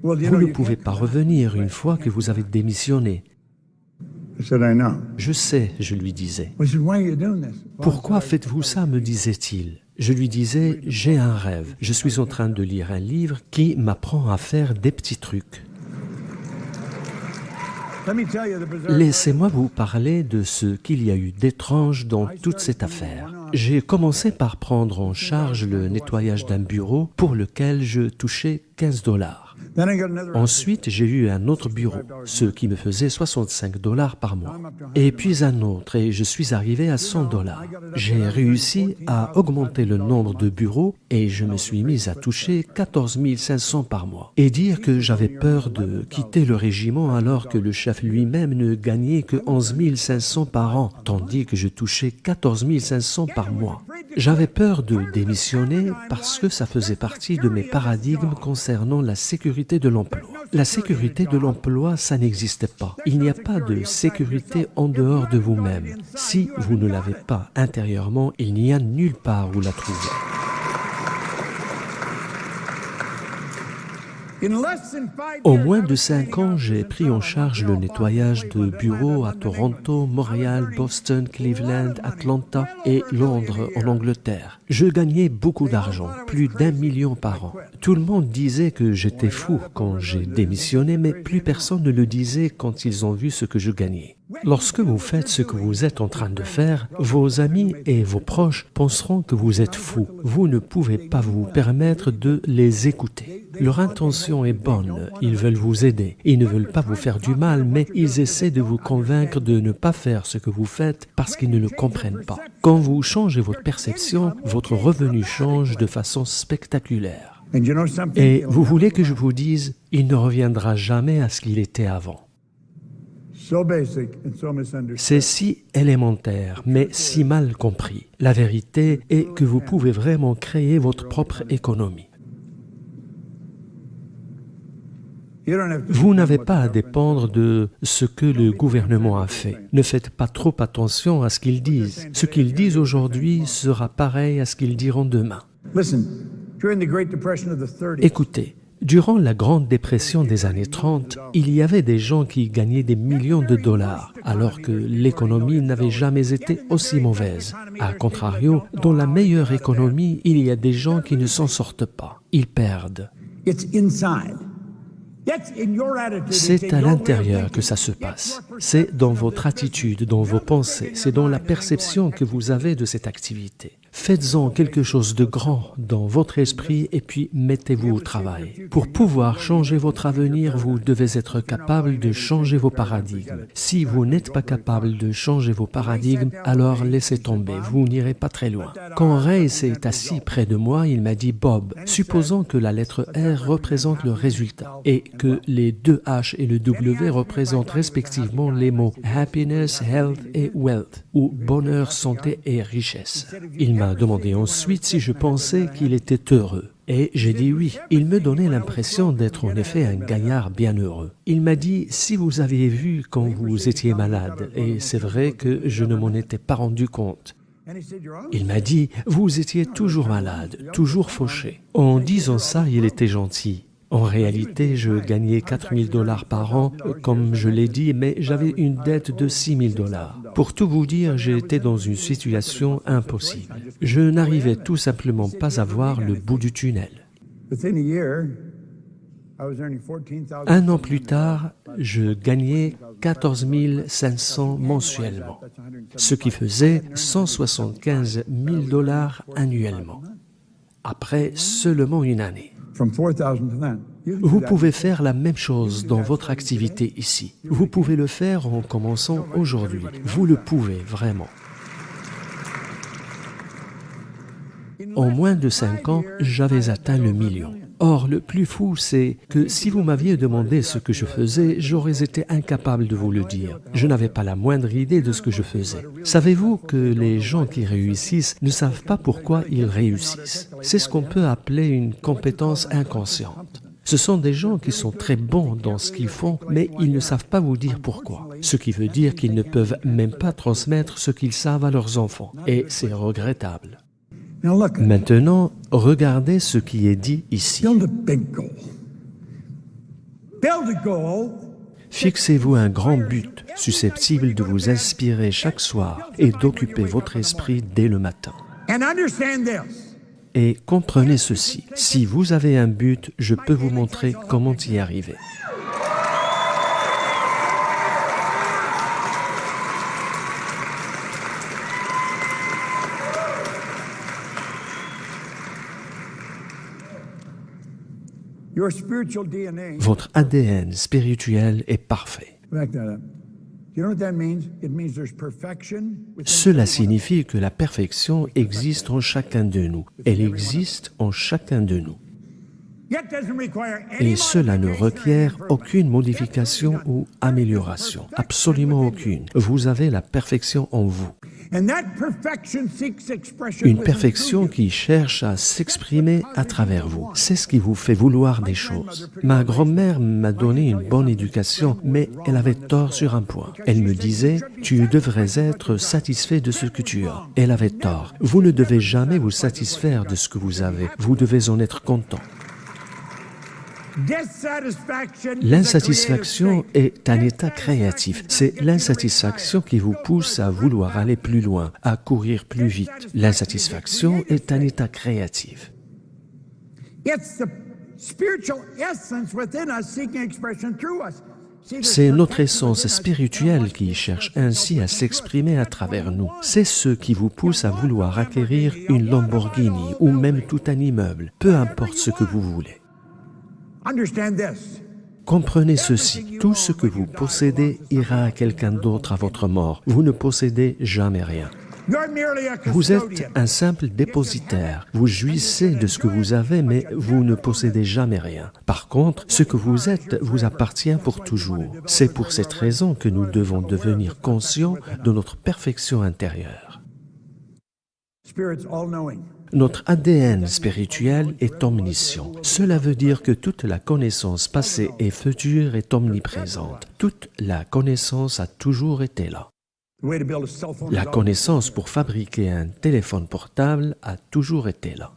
Vous ne pouvez pas revenir une fois que vous avez démissionné. » Je sais, je lui disais. Pourquoi faites-vous ça, me disait-il. Je lui disais, j'ai un rêve. Je suis en train de lire un livre qui m'apprend à faire des petits trucs. Laissez-moi vous parler de ce qu'il y a eu d'étrange dans toute cette affaire. J'ai commencé par prendre en charge le nettoyage d'un bureau pour lequel je touchais 15 dollars. Ensuite, j'ai eu un autre bureau, ce qui me faisait 65 dollars par mois. Et puis un autre, et je suis arrivé à 100 dollars. J'ai réussi à augmenter le nombre de bureaux et je me suis mis à toucher 14 500 par mois. Et dire que j'avais peur de quitter le régiment alors que le chef lui-même ne gagnait que 11 500 par an, tandis que je touchais 14 500 par mois. J'avais peur de démissionner parce que ça faisait partie de mes paradigmes concernant la sécurité de l'emploi. La sécurité de l'emploi, ça n'existe pas. Il n'y a pas de sécurité en dehors de vous-même. Si vous ne l'avez pas intérieurement, il n'y a nulle part où la trouver. En moins de 5 ans, j'ai pris en charge le nettoyage de bureaux à Toronto, Montréal, Boston, Cleveland, Atlanta et Londres en Angleterre. Je gagnais beaucoup d'argent, plus d'1 million par an. Tout le monde disait que j'étais fou quand j'ai démissionné, mais plus personne ne le disait quand ils ont vu ce que je gagnais. Lorsque vous faites ce que vous êtes en train de faire, vos amis et vos proches penseront que vous êtes fou. Vous ne pouvez pas vous permettre de les écouter. Leur intention est bonne, ils veulent vous aider. Ils ne veulent pas vous faire du mal, mais ils essaient de vous convaincre de ne pas faire ce que vous faites parce qu'ils ne le comprennent pas. Quand vous changez votre perception, votre revenu change de façon spectaculaire. Et vous voulez que je vous dise, il ne reviendra jamais à ce qu'il était avant. C'est si élémentaire, mais si mal compris. La vérité est que vous pouvez vraiment créer votre propre économie. Vous n'avez pas à dépendre de ce que le gouvernement a fait. Ne faites pas trop attention à ce qu'ils disent. Ce qu'ils disent aujourd'hui sera pareil à ce qu'ils diront demain. Écoutez. Durant la Grande Dépression des années 30, il y avait des gens qui gagnaient des millions de dollars, alors que l'économie n'avait jamais été aussi mauvaise. A contrario, dans la meilleure économie, il y a des gens qui ne s'en sortent pas. Ils perdent. C'est à l'intérieur que ça se passe. C'est dans votre attitude, dans vos pensées, c'est dans la perception que vous avez de cette activité. Faites-en quelque chose de grand dans votre esprit et puis mettez-vous au travail. Pour pouvoir changer votre avenir, vous devez être capable de changer vos paradigmes. Si vous n'êtes pas capable de changer vos paradigmes, alors laissez tomber, vous n'irez pas très loin. Quand Ray s'est assis près de moi, il m'a dit « Bob, supposons que la lettre R représente le résultat et que les deux H et le W représentent respectivement les mots happiness, health et wealth, ou bonheur, santé et richesse. » Il m'a demandé ensuite si je pensais qu'il était heureux. Et j'ai dit oui. Il me donnait l'impression d'être en effet un gaillard bien heureux. Il m'a dit, si vous aviez vu quand vous étiez malade, et c'est vrai que je ne m'en étais pas rendu compte. Il m'a dit, vous étiez toujours malade, toujours fauché. En disant ça, il était gentil. En réalité, je gagnais 4 000 dollars par an, comme je l'ai dit, mais j'avais une dette de 6 000 dollars. Pour tout vous dire, j'étais dans une situation impossible. Je n'arrivais tout simplement pas à voir le bout du tunnel. Un an plus tard, je gagnais 14 500 mensuellement, ce qui faisait 175 000 dollars annuellement, après seulement une année. Vous pouvez faire la même chose dans votre activité ici. Vous pouvez le faire en commençant aujourd'hui. Vous le pouvez vraiment. En moins de 5 ans, j'avais atteint le million. Or, le plus fou, c'est que si vous m'aviez demandé ce que je faisais, j'aurais été incapable de vous le dire. Je n'avais pas la moindre idée de ce que je faisais. Savez-vous que les gens qui réussissent ne savent pas pourquoi ils réussissent? C'est ce qu'on peut appeler une compétence inconsciente. Ce sont des gens qui sont très bons dans ce qu'ils font, mais ils ne savent pas vous dire pourquoi. Ce qui veut dire qu'ils ne peuvent même pas transmettre ce qu'ils savent à leurs enfants. Et c'est regrettable. Maintenant, regardez ce qui est dit ici. Fixez-vous un grand but susceptible de vous inspirer chaque soir et d'occuper votre esprit dès le matin. Et comprenez ceci, si vous avez un but, je peux vous montrer comment y arriver. Votre ADN spirituel est parfait. Cela signifie que la perfection existe en chacun de nous. Elle existe en chacun de nous. Et cela ne requiert aucune modification ou amélioration. Absolument aucune. Vous avez la perfection en vous. Une perfection qui cherche à s'exprimer à travers vous. C'est ce qui vous fait vouloir des choses. Ma grand-mère m'a donné une bonne éducation, mais elle avait tort sur un point. Elle me disait, tu devrais être satisfait de ce que tu as. Elle avait tort. Vous ne devez jamais vous satisfaire de ce que vous avez. Vous devez en être content. L'insatisfaction est un état créatif. C'est l'insatisfaction qui vous pousse à vouloir aller plus loin, à courir plus vite. L'insatisfaction est un état créatif. C'est notre essence spirituelle qui cherche ainsi à s'exprimer à travers nous. C'est ce qui vous pousse à vouloir acquérir une Lamborghini ou même tout un immeuble, peu importe ce que vous voulez. Comprenez ceci, tout ce que vous possédez ira à quelqu'un d'autre à votre mort. Vous ne possédez jamais rien. Vous êtes un simple dépositaire. Vous jouissez de ce que vous avez, mais vous ne possédez jamais rien. Par contre, ce que vous êtes vous appartient pour toujours. C'est pour cette raison que nous devons devenir conscients de notre perfection intérieure. Notre ADN spirituel est omniscient. Cela veut dire que toute la connaissance passée et future est omniprésente. Toute la connaissance a toujours été là. La connaissance pour fabriquer un téléphone portable a toujours été là.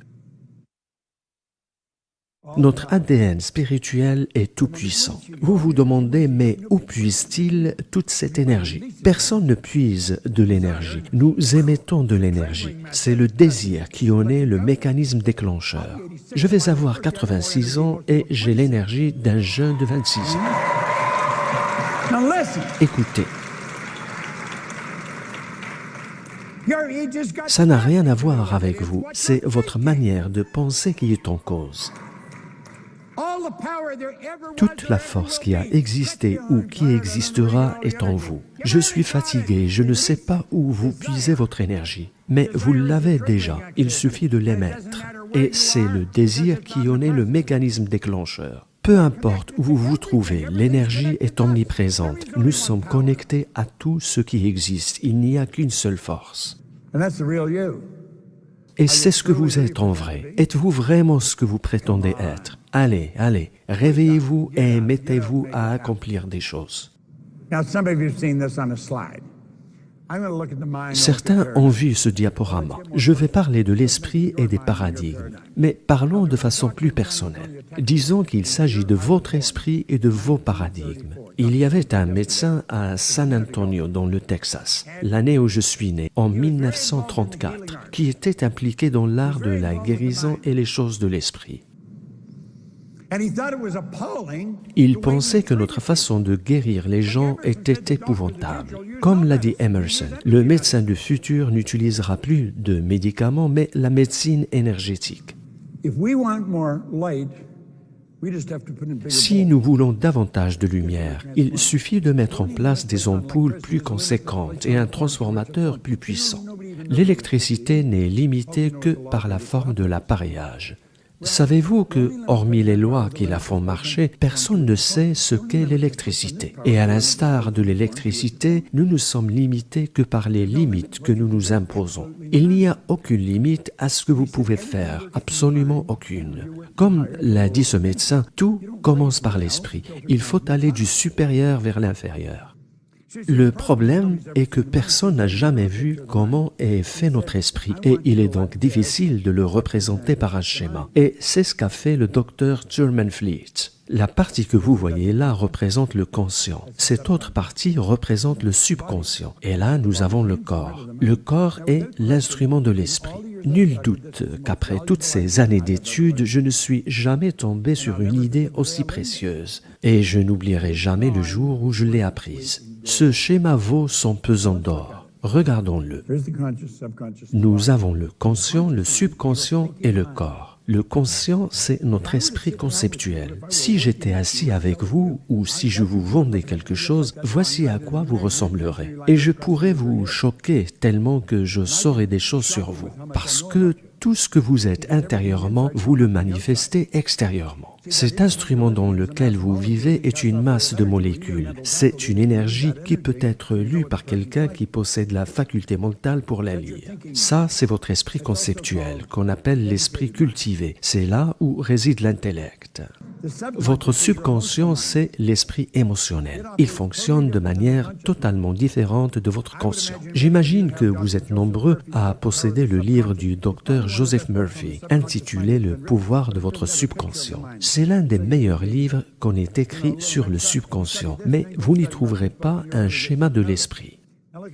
Notre ADN spirituel est tout-puissant. Vous vous demandez, mais où puise-t-il toute cette énergie? Personne ne puise de l'énergie. Nous émettons de l'énergie. C'est le désir qui en est le mécanisme déclencheur. Je vais avoir 86 ans et j'ai l'énergie d'un jeune de 26 ans. Écoutez. Ça n'a rien à voir avec vous. C'est votre manière de penser qui est en cause. Toute la force qui a existé ou qui existera est en vous. Je suis fatigué, je ne sais pas où vous puisez votre énergie, mais vous l'avez déjà, il suffit de l'émettre. Et c'est le désir qui en est le mécanisme déclencheur. Peu importe où vous vous trouvez, l'énergie est omniprésente. Nous sommes connectés à tout ce qui existe, il n'y a qu'une seule force. Et c'est ce que vous êtes en vrai. Êtes-vous vraiment ce que vous prétendez être? Allez, allez, réveillez-vous et mettez-vous à accomplir des choses. Certains ont vu ce diaporama. Je vais parler de l'esprit et des paradigmes. Mais parlons de façon plus personnelle. Disons qu'il s'agit de votre esprit et de vos paradigmes. Il y avait un médecin à San Antonio, dans le Texas, l'année où je suis né, en 1934, qui était impliqué dans l'art de la guérison et les choses de l'esprit. Il pensait que notre façon de guérir les gens était épouvantable. Comme l'a dit Emerson, le médecin du futur n'utilisera plus de médicaments, mais la médecine énergétique. Si nous voulons davantage de lumière, il suffit de mettre en place des ampoules plus conséquentes et un transformateur plus puissant. L'électricité n'est limitée que par la forme de l'appareillage. Savez-vous que, hormis les lois qui la font marcher, personne ne sait ce qu'est l'électricité. Et à l'instar de l'électricité, nous ne sommes limités que par les limites que nous nous imposons. Il n'y a aucune limite à ce que vous pouvez faire, absolument aucune. Comme l'a dit ce médecin, tout commence par l'esprit. Il faut aller du supérieur vers l'inférieur. Le problème est que personne n'a jamais vu comment est fait notre esprit et il est donc difficile de le représenter par un schéma. Et c'est ce qu'a fait le docteur German Fleet. La partie que vous voyez là représente le conscient. Cette autre partie représente le subconscient. Et là, nous avons le corps. Le corps est l'instrument de l'esprit. Nul doute qu'après toutes ces années d'études, je ne suis jamais tombé sur une idée aussi précieuse. Et je n'oublierai jamais le jour où je l'ai apprise. Ce schéma vaut son pesant d'or. Regardons-le. Nous avons le conscient, le subconscient et le corps. Le conscient, c'est notre esprit conceptuel. Si j'étais assis avec vous ou si je vous vendais quelque chose, voici à quoi vous ressemblerez. Et je pourrais vous choquer tellement que je saurais des choses sur vous. Parce que tout ce que vous êtes intérieurement, vous le manifestez extérieurement. Cet instrument dans lequel vous vivez est une masse de molécules. C'est une énergie qui peut être lue par quelqu'un qui possède la faculté mentale pour la lire. Ça, c'est votre esprit conceptuel, qu'on appelle l'esprit cultivé. C'est là où réside l'intellect. Votre subconscient, c'est l'esprit émotionnel. Il fonctionne de manière totalement différente de votre conscient. J'imagine que vous êtes nombreux à posséder le livre du docteur Joseph Murphy, intitulé « Le pouvoir de votre subconscient ». C'est l'un des meilleurs livres qu'on ait écrit sur le subconscient, mais vous n'y trouverez pas un schéma de l'esprit.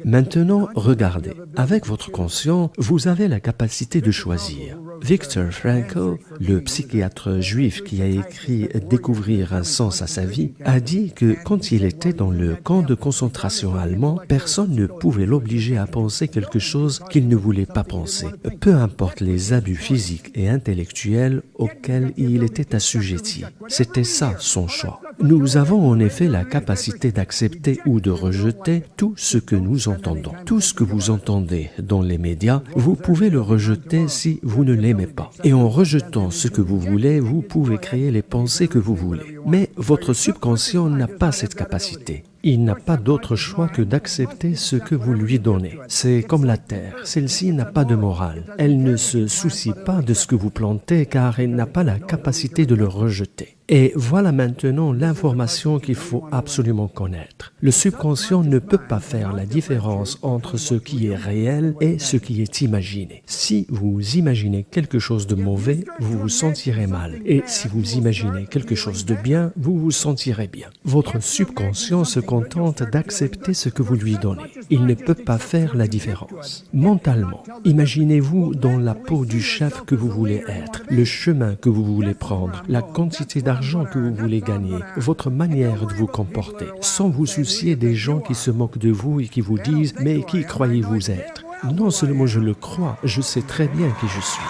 Maintenant, regardez. Avec votre conscient, vous avez la capacité de choisir. Viktor Frankl, le psychiatre juif qui a écrit « Découvrir un sens à sa vie », a dit que quand il était dans le camp de concentration allemand, personne ne pouvait l'obliger à penser quelque chose qu'il ne voulait pas penser, peu importe les abus physiques et intellectuels auxquels il était assujetti. C'était ça son choix. Nous avons en effet la capacité d'accepter ou de rejeter tout ce que nous entendons. Tout ce que vous entendez dans les médias, vous pouvez le rejeter si vous ne l'aimez pas. Et en rejetant ce que vous voulez, vous pouvez créer les pensées que vous voulez. Mais votre subconscient n'a pas cette capacité. Il n'a pas d'autre choix que d'accepter ce que vous lui donnez. C'est comme la terre, celle-ci n'a pas de morale. Elle ne se soucie pas de ce que vous plantez car elle n'a pas la capacité de le rejeter. Et voilà maintenant l'information qu'il faut absolument connaître. Le subconscient ne peut pas faire la différence entre ce qui est réel et ce qui est imaginé. Si vous imaginez quelque chose de mauvais, vous vous sentirez mal. Et si vous imaginez quelque chose de bien, vous vous sentirez bien. Votre subconscient se contente d'accepter ce que vous lui donnez. Il ne peut pas faire la différence. Mentalement, imaginez-vous dans la peau du chef que vous voulez être, le chemin que vous voulez prendre, la quantité d'argent que vous voulez gagner, votre manière de vous comporter, sans vous soucier des gens qui se moquent de vous et qui vous disent « mais qui croyez-vous être ?» Non seulement je le crois, je sais très bien qui je suis.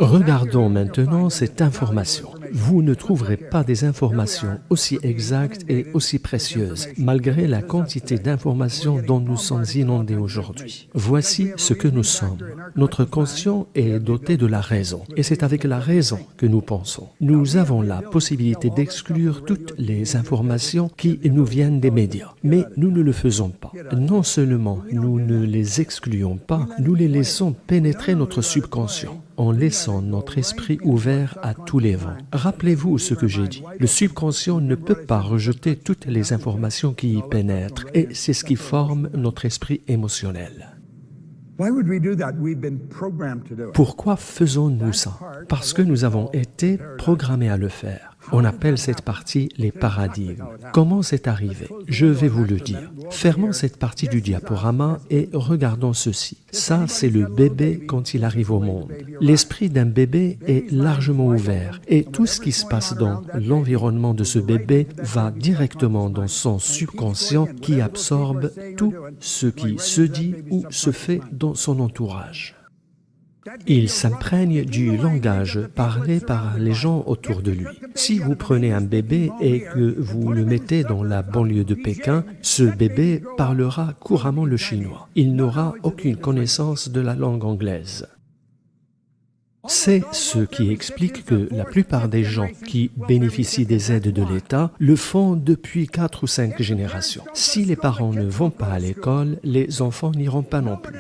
Regardons maintenant cette information. Vous ne trouverez pas des informations aussi exactes et aussi précieuses, malgré la quantité d'informations dont nous sommes inondés aujourd'hui. Voici ce que nous sommes. Notre conscient est doté de la raison, et c'est avec la raison que nous pensons. Nous avons la possibilité d'exclure toutes les informations qui nous viennent des médias, mais nous ne le faisons pas. Non seulement nous ne les excluons pas, nous les laissons pénétrer notre subconscient, en laissant notre esprit ouvert à tous les vents. Rappelez-vous ce que j'ai dit. Le subconscient ne peut pas rejeter toutes les informations qui y pénètrent, et c'est ce qui forme notre esprit émotionnel. Pourquoi faisons-nous ça? Parce que nous avons été programmés à le faire. On appelle cette partie les paradigmes. Comment c'est arrivé? Je vais vous le dire. Fermons cette partie du diaporama et regardons ceci. Ça, c'est le bébé quand il arrive au monde. L'esprit d'un bébé est largement ouvert et tout ce qui se passe dans l'environnement de ce bébé va directement dans son subconscient qui absorbe tout ce qui se dit ou se fait dans son entourage. Il s'imprègne du langage parlé par les gens autour de lui. Si vous prenez un bébé et que vous le mettez dans la banlieue de Pékin, ce bébé parlera couramment le chinois. Il n'aura aucune connaissance de la langue anglaise. C'est ce qui explique que la plupart des gens qui bénéficient des aides de l'État le font depuis 4 ou 5 générations. Si les parents ne vont pas à l'école, les enfants n'iront pas non plus.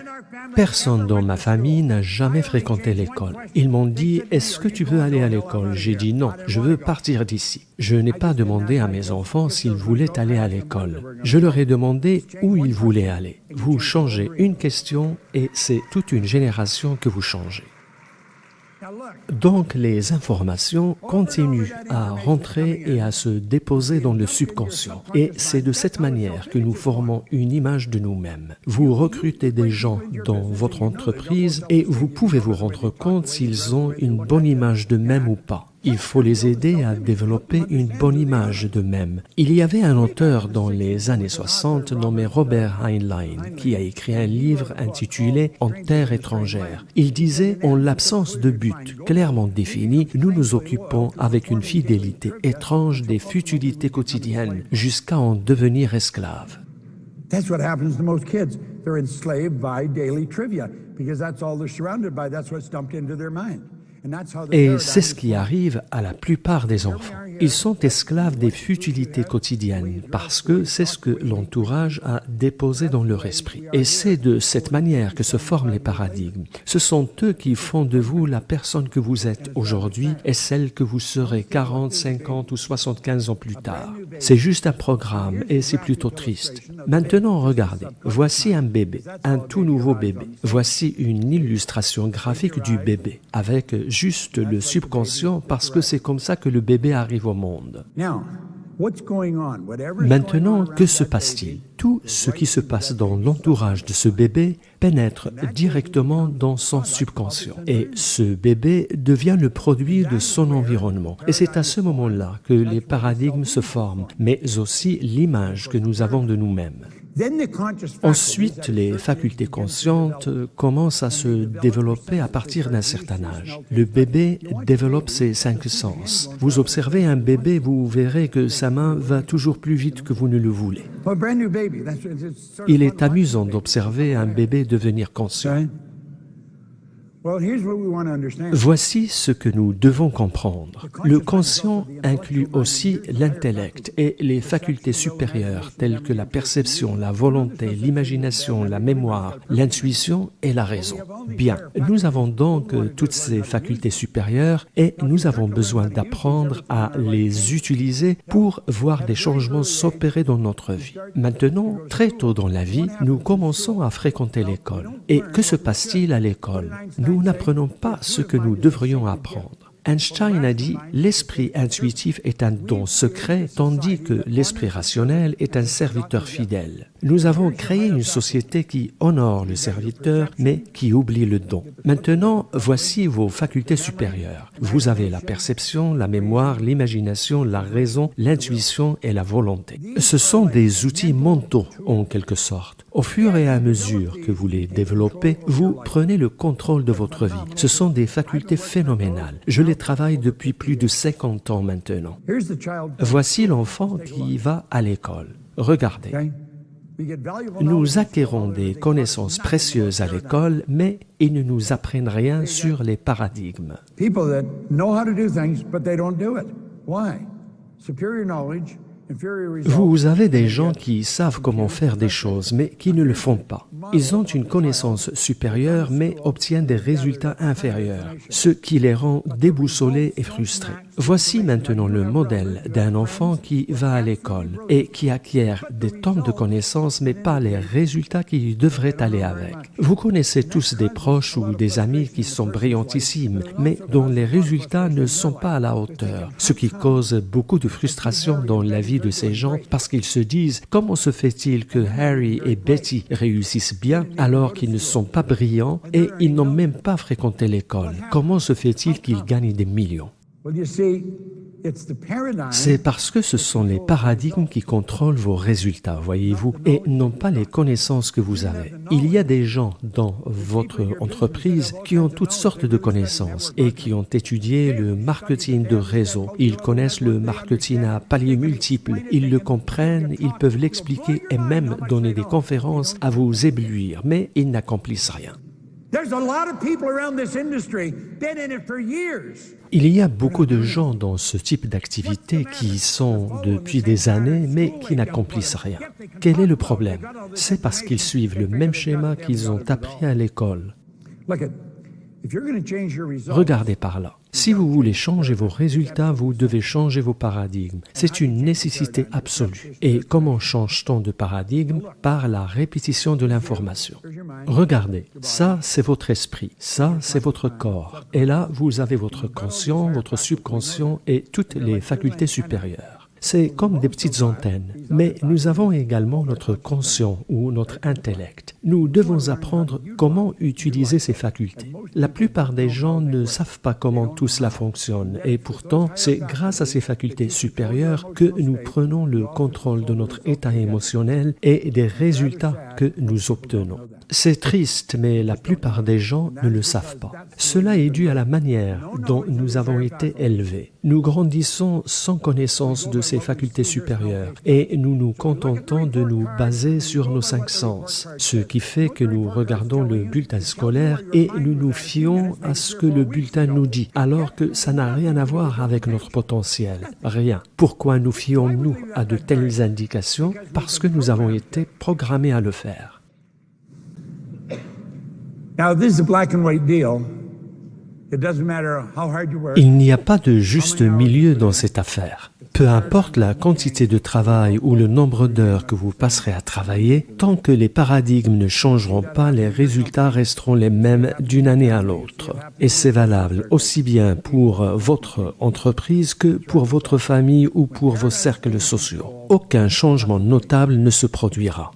Personne dans ma famille n'a jamais fréquenté l'école. Ils m'ont dit « Est-ce que tu veux aller à l'école ?» J'ai dit « Non, je veux partir d'ici ». Je n'ai pas demandé à mes enfants s'ils voulaient aller à l'école. Je leur ai demandé où ils voulaient aller. Vous changez une question et c'est toute une génération que vous changez. Donc les informations continuent à rentrer et à se déposer dans le subconscient. Et c'est de cette manière que nous formons une image de nous-mêmes. Vous recrutez des gens dans votre entreprise et vous pouvez vous rendre compte s'ils ont une bonne image d'eux-mêmes ou pas. Il faut les aider à développer une bonne image d'eux-mêmes. Il y avait un auteur dans les années 60 nommé Robert Heinlein qui a écrit un livre intitulé « En terre étrangère ». Il disait « En l'absence de but clairement défini, nous nous occupons avec une fidélité étrange des futilités quotidiennes jusqu'à en devenir esclaves. »
That's what happens to most kids. They're enslaved by daily trivia because that's all they're surrounded by. That's what's dumped into their mind.
Et c'est ce qui arrive à la plupart des enfants. Ils sont esclaves des futilités quotidiennes parce que c'est ce que l'entourage a déposé dans leur esprit. Et c'est de cette manière que se forment les paradigmes. Ce sont eux qui font de vous la personne que vous êtes aujourd'hui et celle que vous serez 40, 50 ou 75 ans plus tard. C'est juste un programme et c'est plutôt triste. Maintenant, regardez. Voici un bébé, un tout nouveau bébé. Voici une illustration graphique du bébé avec juste le subconscient parce que c'est comme ça que le bébé arrive au monde. Maintenant, que se passe-t-il? Tout ce qui se passe dans l'entourage de ce bébé pénètre directement dans son subconscient. Et ce bébé devient le produit de son environnement. Et c'est à ce moment-là que les paradigmes se forment, mais aussi l'image que nous avons de nous-mêmes. Ensuite, les facultés conscientes commencent à se développer à partir d'un certain âge. Le bébé développe ses 5 sens. Vous observez un bébé, vous verrez que sa main va toujours plus vite que vous ne le voulez. Il est amusant d'observer un bébé devenir conscient. Voici ce que nous devons comprendre. Le conscient inclut aussi l'intellect et les facultés supérieures telles que la perception, la volonté, l'imagination, la mémoire, l'intuition et la raison. Bien, nous avons donc toutes ces facultés supérieures et nous avons besoin d'apprendre à les utiliser pour voir des changements s'opérer dans notre vie. Maintenant, très tôt dans la vie, nous commençons à fréquenter l'école. Et que se passe-t-il à l'école? Nous n'apprenons pas ce que nous devrions apprendre. Einstein a dit « L'esprit intuitif est un don secret, tandis que l'esprit rationnel est un serviteur fidèle. » Nous avons créé une société qui honore le serviteur, mais qui oublie le don. Maintenant, voici vos facultés supérieures. Vous avez la perception, la mémoire, l'imagination, la raison, l'intuition et la volonté. Ce sont des outils mentaux, en quelque sorte. Au fur et à mesure que vous les développez, vous prenez le contrôle de votre vie. Ce sont des facultés phénoménales. Je les travaille depuis plus de 50 ans maintenant. Voici l'enfant qui va à l'école. Regardez. Nous acquérons des connaissances précieuses à l'école, mais ils ne nous apprennent rien sur les paradigmes. Vous avez des gens qui savent comment faire des choses, mais qui ne le font pas. Ils ont une connaissance supérieure, mais obtiennent des résultats inférieurs, ce qui les rend déboussolés et frustrés. Voici maintenant le modèle d'un enfant qui va à l'école et qui acquiert des tonnes de connaissances mais pas les résultats qui devraient aller avec. Vous connaissez tous des proches ou des amis qui sont brillantissimes mais dont les résultats ne sont pas à la hauteur, ce qui cause beaucoup de frustration dans la vie de ces gens parce qu'ils se disent « Comment se fait-il que Harry et Betty réussissent bien alors qu'ils ne sont pas brillants et ils n'ont même pas fréquenté l'école? Comment se fait-il qu'ils gagnent des millions ?» C'est parce que ce sont les paradigmes qui contrôlent vos résultats, voyez-vous, et non pas les connaissances que vous avez. Il y a des gens dans votre entreprise qui ont toutes sortes de connaissances et qui ont étudié le marketing de réseau. Ils connaissent le marketing à paliers multiples, ils le comprennent, ils peuvent l'expliquer et même donner des conférences à vous éblouir, mais ils n'accomplissent rien. Il y a beaucoup de gens dans ce type d'activité qui y sont depuis des années, mais qui n'accomplissent rien. Quel est le problème? C'est parce qu'ils suivent le même schéma qu'ils ont appris à l'école. Regardez par là. Si vous voulez changer vos résultats, vous devez changer vos paradigmes. C'est une nécessité absolue. Et comment change-t-on de paradigme? Par la répétition de l'information. Regardez, ça c'est votre esprit, ça c'est votre corps. Et là, vous avez votre conscient, votre subconscient et toutes les facultés supérieures. C'est comme des petites antennes. Mais nous avons également notre conscient ou notre intellect. Nous devons apprendre comment utiliser ces facultés. La plupart des gens ne savent pas comment tout cela fonctionne et pourtant, c'est grâce à ces facultés supérieures que nous prenons le contrôle de notre état émotionnel et des résultats que nous obtenons. C'est triste, mais la plupart des gens ne le savent pas. Cela est dû à la manière dont nous avons été élevés. Nous grandissons sans connaissance de ces facultés supérieures et nous nous contentons de nous baser sur nos 5 sens, ce qui fait que nous regardons le bulletin scolaire et nous nous fions à ce que le bulletin nous dit, alors que ça n'a rien à voir avec notre potentiel. Rien. Pourquoi nous fions-nous à de telles indications? Parce que nous avons été programmés à le faire. Il n'y a pas de juste milieu dans cette affaire. Peu importe la quantité de travail ou le nombre d'heures que vous passerez à travailler, tant que les paradigmes ne changeront pas, les résultats resteront les mêmes d'une année à l'autre. Et c'est valable aussi bien pour votre entreprise que pour votre famille ou pour vos cercles sociaux. Aucun changement notable ne se produira.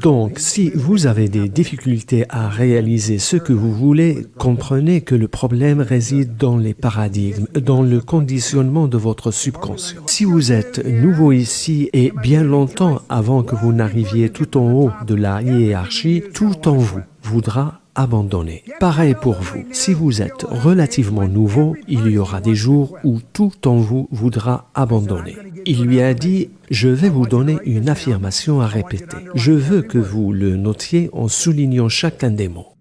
Donc, si vous avez des difficultés à réaliser ce que vous voulez, comprenez que le problème réside dans les paradigmes, dans le conditionnement de votre subconscient. Si vous êtes nouveau ici et bien longtemps avant que vous n'arriviez tout en haut de la hiérarchie, tout en vous voudra abandonner. Pareil pour vous. Si vous êtes relativement nouveau, il y aura des jours où tout en vous voudra abandonner. Il lui a dit « Je vais vous donner une affirmation à répéter. Je veux que vous le notiez en soulignant chacun des mots. »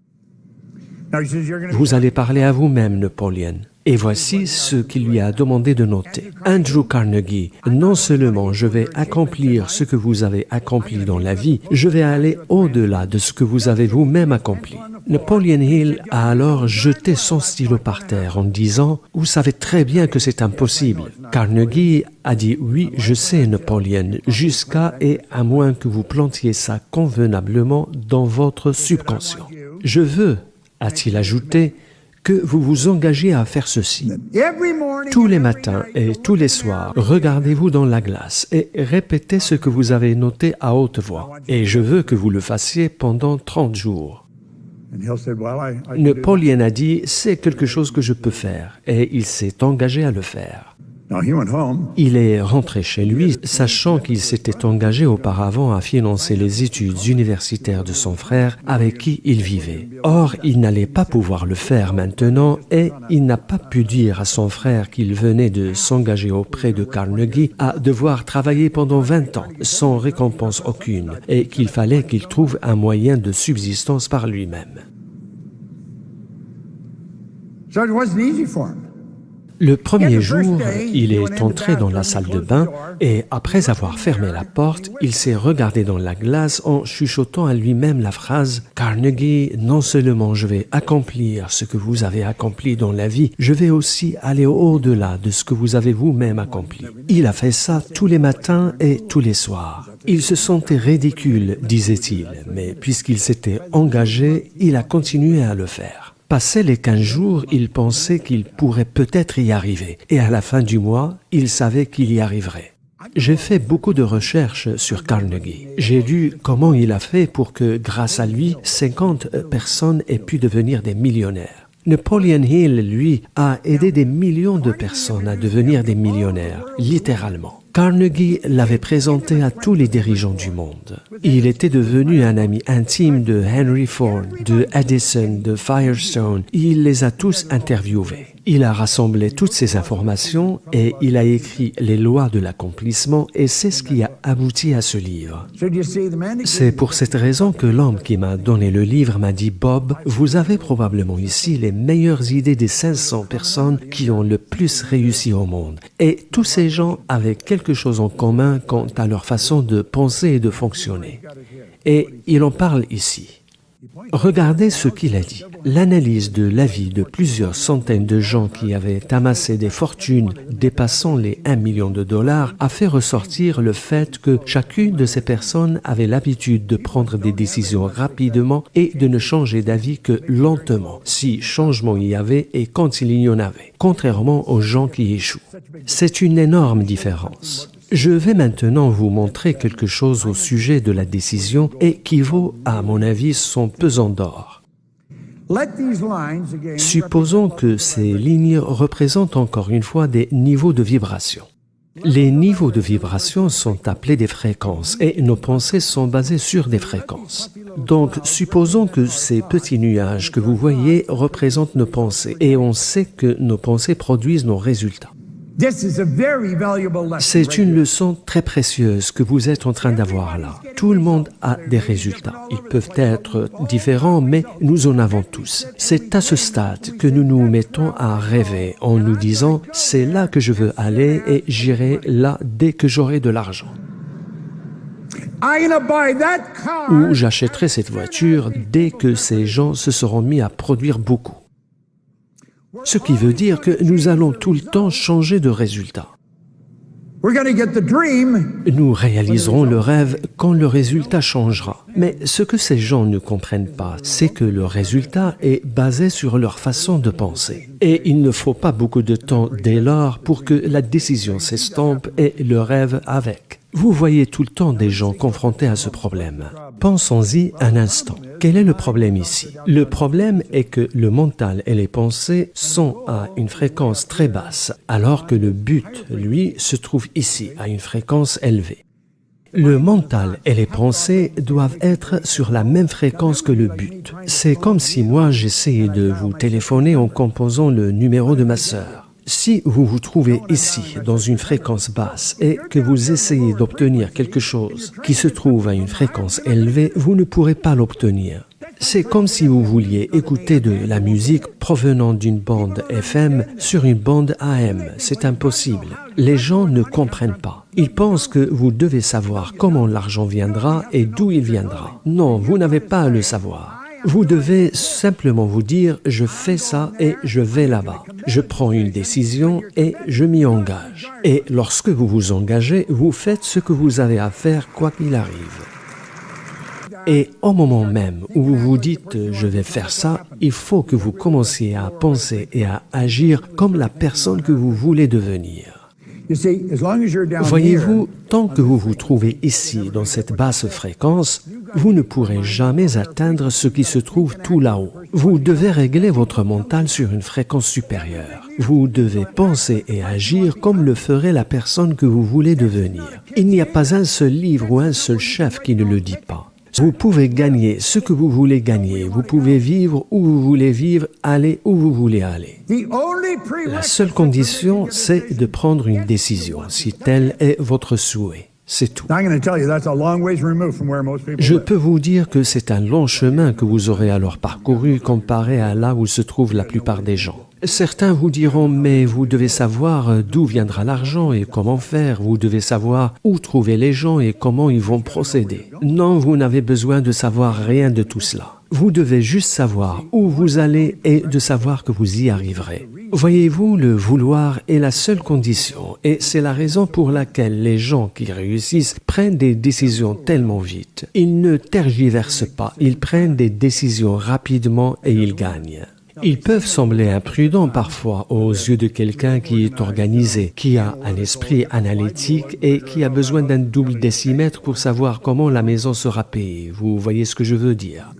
Vous allez parler à vous-même, Napoléon. Et voici ce qu'il lui a demandé de noter. Andrew Carnegie, non seulement je vais accomplir ce que vous avez accompli dans la vie, je vais aller au-delà de ce que vous avez vous-même accompli. Napoleon Hill a alors jeté son stylo par terre en disant « Vous savez très bien que c'est impossible. » Carnegie a dit « Oui, je sais, Napoleon, jusqu'à et à moins que vous plantiez ça convenablement dans votre subconscient. Je veux, a-t-il ajouté, que vous vous engagez à faire ceci. Tous les matins et tous les soirs, regardez-vous dans la glace et répétez ce que vous avez noté à haute voix. Et je veux que vous le fassiez pendant 30 jours. Napoléon a dit, c'est quelque chose que je peux faire, et il s'est engagé à le faire. Il est rentré chez lui, sachant qu'il s'était engagé auparavant à financer les études universitaires de son frère avec qui il vivait. Or, il n'allait pas pouvoir le faire maintenant et il n'a pas pu dire à son frère qu'il venait de s'engager auprès de Carnegie à devoir travailler pendant 20 ans sans récompense aucune et qu'il fallait qu'il trouve un moyen de subsistance par lui-même. Le premier jour, il est entré dans la salle de bain et après avoir fermé la porte, il s'est regardé dans la glace en chuchotant à lui-même la phrase « Carnegie, non seulement je vais accomplir ce que vous avez accompli dans la vie, je vais aussi aller au-delà de ce que vous avez vous-même accompli. » Il a fait ça tous les matins et tous les soirs. Il se sentait ridicule, disait-il, mais puisqu'il s'était engagé, il a continué à le faire. Passé les 15 jours, il pensait qu'il pourrait peut-être y arriver. Et à la fin du mois, il savait qu'il y arriverait. J'ai fait beaucoup de recherches sur Carnegie. J'ai lu comment il a fait pour que, grâce à lui, 50 personnes aient pu devenir des millionnaires. Napoleon Hill, lui, a aidé des millions de personnes à devenir des millionnaires, littéralement. Carnegie l'avait présenté à tous les dirigeants du monde. Il était devenu un ami intime de Henry Ford, de Edison, de Firestone. Il les a tous interviewés. Il a rassemblé toutes ces informations et il a écrit les lois de l'accomplissement et c'est ce qui a abouti à ce livre. C'est pour cette raison que l'homme qui m'a donné le livre m'a dit « Bob, vous avez probablement ici les meilleures idées des 500 personnes qui ont le plus réussi au monde. » Et tous ces gens avaient quelque chose en commun quant à leur façon de penser et de fonctionner. Et il en parle ici. Regardez ce qu'il a dit. L'analyse de la vie de plusieurs centaines de gens qui avaient amassé des fortunes dépassant les 1 million de dollars a fait ressortir le fait que chacune de ces personnes avait l'habitude de prendre des décisions rapidement et de ne changer d'avis que lentement, si changement il y avait et quand il y en avait, contrairement aux gens qui échouent. C'est une énorme différence. Je vais maintenant vous montrer quelque chose au sujet de la décision et qui vaut, à mon avis, son pesant d'or. Supposons que ces lignes représentent encore une fois des niveaux de vibration. Les niveaux de vibration sont appelés des fréquences et nos pensées sont basées sur des fréquences. Donc, supposons que ces petits nuages que vous voyez représentent nos pensées et on sait que nos pensées produisent nos résultats. C'est une leçon très précieuse que vous êtes en train d'avoir là. Tout le monde a des résultats. Ils peuvent être différents, mais nous en avons tous. C'est à ce stade que nous nous mettons à rêver en nous disant « c'est là que je veux aller et j'irai là dès que j'aurai de l'argent ». Ou j'achèterai cette voiture dès que ces gens se seront mis à produire beaucoup. Ce qui veut dire que nous allons tout le temps changer de résultat. Nous réaliserons le rêve quand le résultat changera. Mais ce que ces gens ne comprennent pas, c'est que le résultat est basé sur leur façon de penser. Et il ne faut pas beaucoup de temps dès lors pour que la décision s'estompe et le rêve avec. Vous voyez tout le temps des gens confrontés à ce problème. Pensons-y un instant. Quel est le problème ici? Le problème est que le mental et les pensées sont à une fréquence très basse, alors que le but, lui, se trouve ici, à une fréquence élevée. Le mental et les pensées doivent être sur la même fréquence que le but. C'est comme si moi j'essayais de vous téléphoner en composant le numéro de ma sœur. Si vous vous trouvez ici, dans une fréquence basse, et que vous essayez d'obtenir quelque chose qui se trouve à une fréquence élevée, vous ne pourrez pas l'obtenir. C'est comme si vous vouliez écouter de la musique provenant d'une bande FM sur une bande AM. C'est impossible. Les gens ne comprennent pas. Ils pensent que vous devez savoir comment l'argent viendra et d'où il viendra. Non, vous n'avez pas à le savoir. Vous devez simplement vous dire « je fais ça et je vais là-bas ». Je prends une décision et je m'y engage. Et lorsque vous vous engagez, vous faites ce que vous avez à faire quoi qu'il arrive. Et au moment même où vous vous dites « je vais faire ça », il faut que vous commenciez à penser et à agir comme la personne que vous voulez devenir. Voyez-vous, tant que vous vous trouvez ici, dans cette basse fréquence, vous ne pourrez jamais atteindre ce qui se trouve tout là-haut. Vous devez régler votre mental sur une fréquence supérieure. Vous devez penser et agir comme le ferait la personne que vous voulez devenir. Il n'y a pas un seul livre ou un seul chef qui ne le dit pas. Vous pouvez gagner ce que vous voulez gagner. Vous pouvez vivre où vous voulez vivre, aller où vous voulez aller. La seule condition, c'est de prendre une décision, si tel est votre souhait. C'est tout. Je peux vous dire que c'est un long chemin que vous aurez alors parcouru comparé à là où se trouvent la plupart des gens. Certains vous diront, mais vous devez savoir d'où viendra l'argent et comment faire. Vous devez savoir où trouver les gens et comment ils vont procéder. Non, vous n'avez besoin de savoir rien de tout cela. Vous devez juste savoir où vous allez et de savoir que vous y arriverez. Voyez-vous, le vouloir est la seule condition et c'est la raison pour laquelle les gens qui réussissent prennent des décisions tellement vite. Ils ne tergiversent pas, ils prennent des décisions rapidement et ils gagnent. Ils peuvent sembler imprudents parfois aux yeux de quelqu'un qui est organisé, qui a un esprit analytique et qui a besoin d'un double décimètre pour savoir comment la maison sera payée. Vous voyez ce que je veux dire?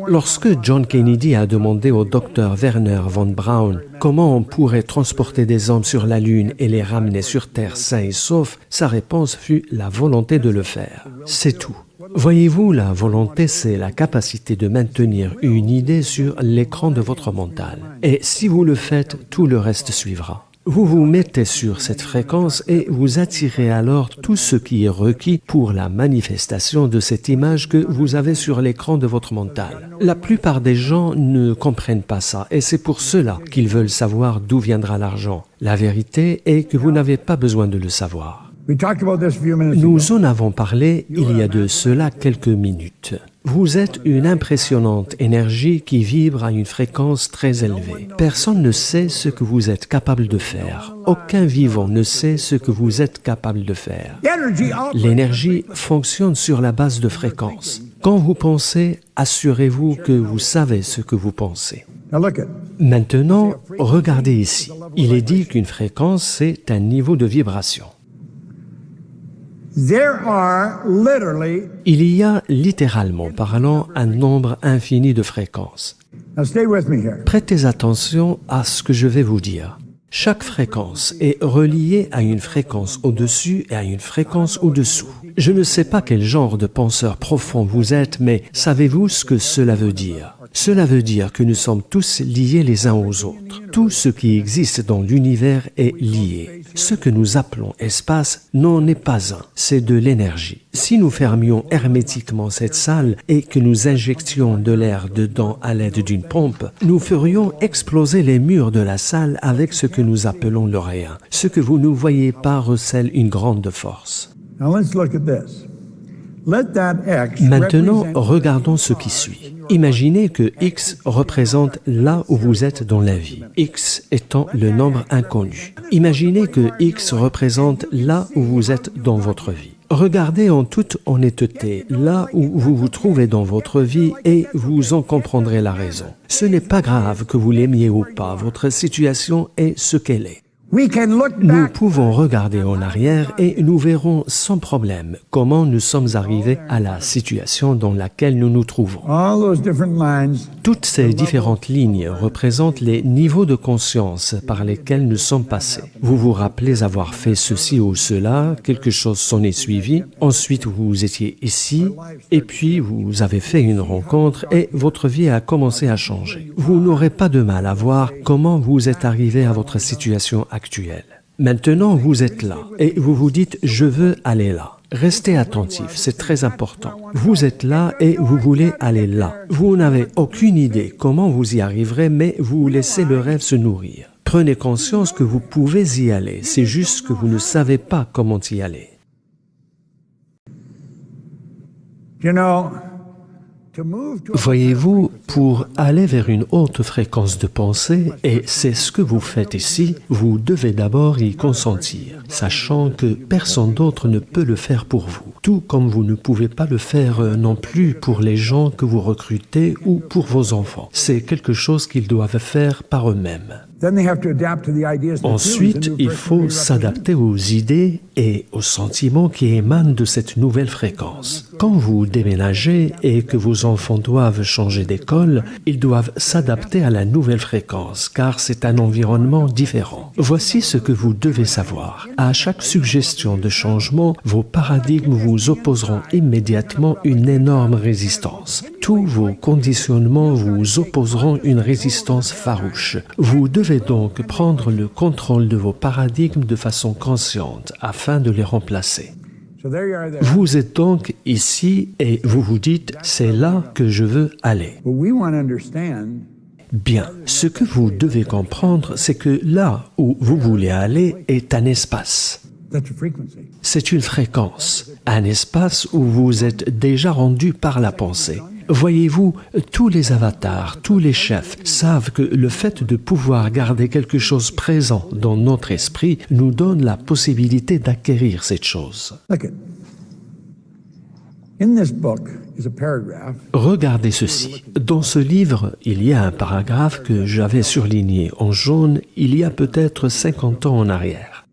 Lorsque John Kennedy a demandé au docteur Werner von Braun comment on pourrait transporter des hommes sur la Lune et les ramener sur Terre sains et saufs, sa réponse fut la volonté de le faire. C'est tout. Voyez-vous, la volonté, c'est la capacité de maintenir une idée sur l'écran de votre mental. Et si vous le faites, tout le reste suivra. Vous vous mettez sur cette fréquence et vous attirez alors tout ce qui est requis pour la manifestation de cette image que vous avez sur l'écran de votre mental. La plupart des gens ne comprennent pas ça et c'est pour cela qu'ils veulent savoir d'où viendra l'argent. La vérité est que vous n'avez pas besoin de le savoir. Nous en avons parlé il y a de cela quelques minutes. Vous êtes une impressionnante énergie qui vibre à une fréquence très élevée. Personne ne sait ce que vous êtes capable de faire. Aucun vivant ne sait ce que vous êtes capable de faire. L'énergie fonctionne sur la base de fréquences. Quand vous pensez, assurez-vous que vous savez ce que vous pensez. Maintenant, regardez ici. Il est dit qu'une fréquence, c'est un niveau de vibration. Il y a, littéralement parlant, un nombre infini de fréquences. Prêtez attention à ce que je vais vous dire. Chaque fréquence est reliée à une fréquence au-dessus et à une fréquence au-dessous. Je ne sais pas quel genre de penseur profond vous êtes, mais savez-vous ce que cela veut dire? Cela veut dire que nous sommes tous liés les uns aux autres. Tout ce qui existe dans l'univers est lié. Ce que nous appelons espace n'en est pas un, c'est de l'énergie. Si nous fermions hermétiquement cette salle et que nous injections de l'air dedans à l'aide d'une pompe, nous ferions exploser les murs de la salle avec ce que nous appelons le rien. Ce que vous ne voyez pas recèle une grande force. Maintenant, regardons ce qui suit. Imaginez que X représente là où vous êtes dans la vie, X étant le nombre inconnu. Imaginez que X représente là où vous êtes dans votre vie. Regardez en toute honnêteté là où vous vous trouvez dans votre vie et vous en comprendrez la raison. Ce n'est pas grave que vous l'aimiez ou pas, votre situation est ce qu'elle est. Nous pouvons regarder en arrière et nous verrons sans problème comment nous sommes arrivés à la situation dans laquelle nous nous trouvons. Toutes ces différentes lignes représentent les niveaux de conscience par lesquels nous sommes passés. Vous vous rappelez avoir fait ceci ou cela, quelque chose s'en est suivi, ensuite vous étiez ici, et puis vous avez fait une rencontre et votre vie a commencé à changer. Vous n'aurez pas de mal à voir comment vous êtes arrivé à votre situation actuelle. Maintenant, vous êtes là et vous vous dites « je veux aller là ». Restez attentif, c'est très important. Vous êtes là et vous voulez aller là. Vous n'avez aucune idée comment vous y arriverez, mais vous laissez le rêve se nourrir. Prenez conscience que vous pouvez y aller, c'est juste que vous ne savez pas comment y aller. Voyez-vous, pour aller vers une haute fréquence de pensée, et c'est ce que vous faites ici, vous devez d'abord y consentir, sachant que personne d'autre ne peut le faire pour vous, tout comme vous ne pouvez pas le faire non plus pour les gens que vous recrutez ou pour vos enfants. C'est quelque chose qu'ils doivent faire par eux-mêmes. Ensuite, il faut s'adapter aux idées et aux sentiments qui émanent de cette nouvelle fréquence. Quand vous déménagez et que vos enfants doivent changer d'école, ils doivent s'adapter à la nouvelle fréquence, car c'est un environnement différent. Voici ce que vous devez savoir. À chaque suggestion de changement, vos paradigmes vous opposeront immédiatement une énorme résistance. Tous vos conditionnements vous opposeront une résistance farouche. Vous devez donc prendre le contrôle de vos paradigmes de façon consciente afin de les remplacer. Vous êtes donc ici et vous vous dites « c'est là que je veux aller ». Bien, ce que vous devez comprendre, c'est que là où vous voulez aller est un espace.
That's a frequency.
C'est une fréquence, un espace où vous êtes déjà rendu par la pensée. Voyez-vous, tous les avatars, tous les chefs savent que le fait de pouvoir garder quelque chose présent dans notre esprit nous donne la possibilité d'acquérir cette chose.
Look it. In this book is a paragraph.
Regardez ceci. Dans ce livre, il y a un paragraphe que j'avais surligné en jaune il y a peut-être 50 ans en arrière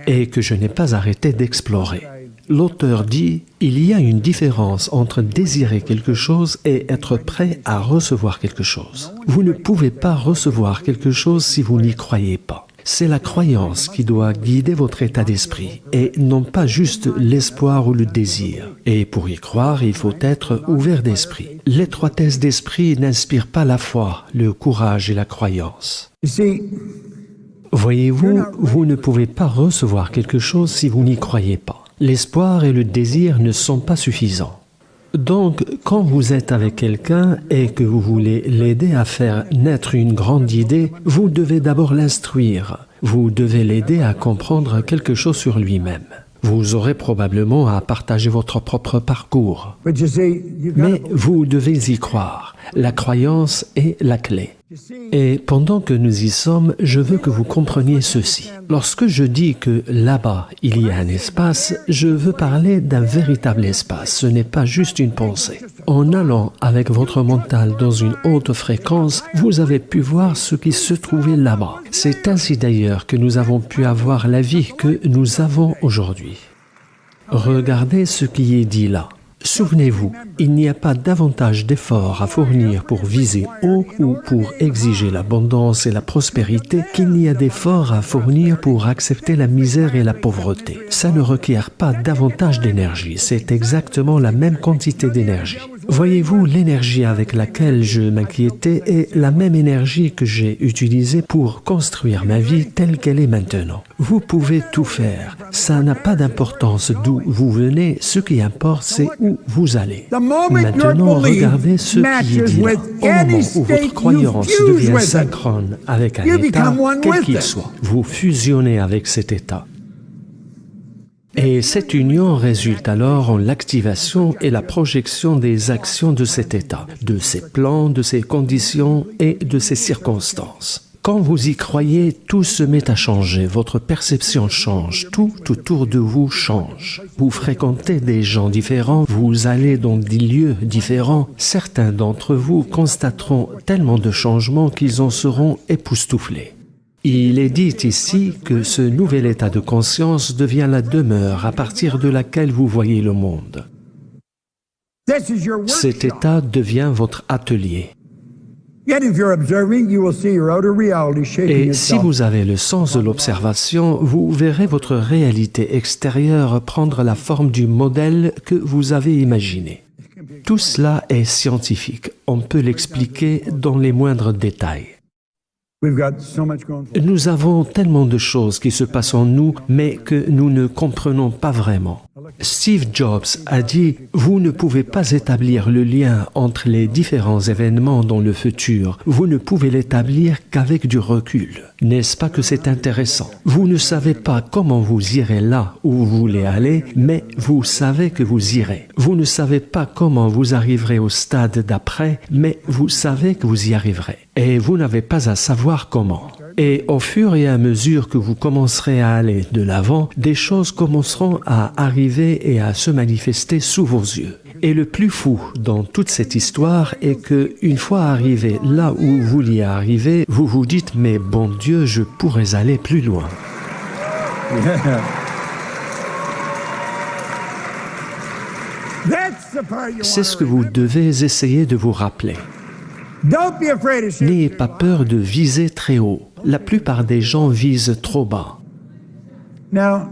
et que je n'ai pas arrêté d'explorer. L'auteur dit « Il y a une différence entre désirer quelque chose et être prêt à recevoir quelque chose. Vous ne pouvez pas recevoir quelque chose si vous n'y croyez pas. C'est la croyance qui doit guider votre état d'esprit et non pas juste l'espoir ou le désir. Et pour y croire, il faut être ouvert d'esprit. L'étroitesse d'esprit n'inspire pas la foi, le courage et la croyance.
You see,
Voyez-vous, vous ne pouvez pas recevoir quelque chose si vous n'y croyez pas. L'espoir et le désir ne sont pas suffisants. Donc, quand vous êtes avec quelqu'un et que vous voulez l'aider à faire naître une grande idée, vous devez d'abord l'instruire. Vous devez l'aider à comprendre quelque chose sur lui-même. Vous aurez probablement à partager votre propre parcours.
but you see,
Mais vous devez y croire. La croyance est la clé. Et pendant que nous y sommes, je veux que vous compreniez ceci. Lorsque je dis que là-bas, il y a un espace, je veux parler d'un véritable espace. Ce n'est pas juste une pensée. En allant avec votre mental dans une haute fréquence, vous avez pu voir ce qui se trouvait là-bas. C'est ainsi d'ailleurs que nous avons pu avoir la vie que nous avons aujourd'hui. Regardez ce qui est dit là. Souvenez-vous, il n'y a pas davantage d'efforts à fournir pour viser haut ou pour exiger l'abondance et la prospérité qu'il n'y a d'efforts à fournir pour accepter la misère et la pauvreté. Ça ne requiert pas davantage d'énergie, c'est exactement la même quantité d'énergie. Voyez-vous, l'énergie avec laquelle je m'inquiétais est la même énergie que j'ai utilisée pour construire ma vie telle qu'elle est maintenant. Vous pouvez tout faire, ça n'a pas d'importance d'où vous venez, ce qui importe c'est où vous allez. Maintenant, regardez ce qui est dit là. Au moment où votre croyance devient synchrone avec un état, quel qu'il soit, vous fusionnez avec cet état. Et cette union résulte alors en l'activation et la projection des actions de cet état, de ses plans, de ses conditions et de ses circonstances. Quand vous y croyez, tout se met à changer, votre perception change, tout autour de vous change. Vous fréquentez des gens différents, vous allez dans des lieux différents. Certains d'entre vous constateront tellement de changements qu'ils en seront époustouflés. Il est dit ici que ce nouvel état de conscience devient la demeure à partir de laquelle vous voyez le monde.
this is your
Cet
workshop.
état devient votre atelier.
Yet if you're observing, you will see your outer reality shaping
Et si
itself.
vous avez le sens de l'observation, vous verrez votre réalité extérieure prendre la forme du modèle que vous avez imaginé. Tout cela est scientifique. On peut l'expliquer dans les moindres détails.
We've got so much going for us.
Nous avons tellement de choses qui se passent en nous, mais que nous ne comprenons pas vraiment. Steve Jobs a dit « Vous ne pouvez pas établir le lien entre les différents événements dans le futur. Vous ne pouvez l'établir qu'avec du recul. » N'est-ce pas que c'est intéressant? Vous ne savez pas comment vous irez là où vous voulez aller, mais vous savez que vous irez. Vous ne savez pas comment vous arriverez au stade d'après, mais vous savez que vous y arriverez. Et vous n'avez pas à savoir comment. Et au fur et à mesure que vous commencerez à aller de l'avant, des choses commenceront à arriver et à se manifester sous vos yeux. Et le plus fou dans toute cette histoire est que, une fois arrivé là où vous vouliez arriver, vous vous dites « Mais bon Dieu, je pourrais aller plus loin.
That's the part you »
C'est
want
ce
to
que vous devez essayer de vous rappeler.
Don't be afraid of shooting.
N'ayez pas peur de viser très haut. La plupart des gens visent trop bas.
Now,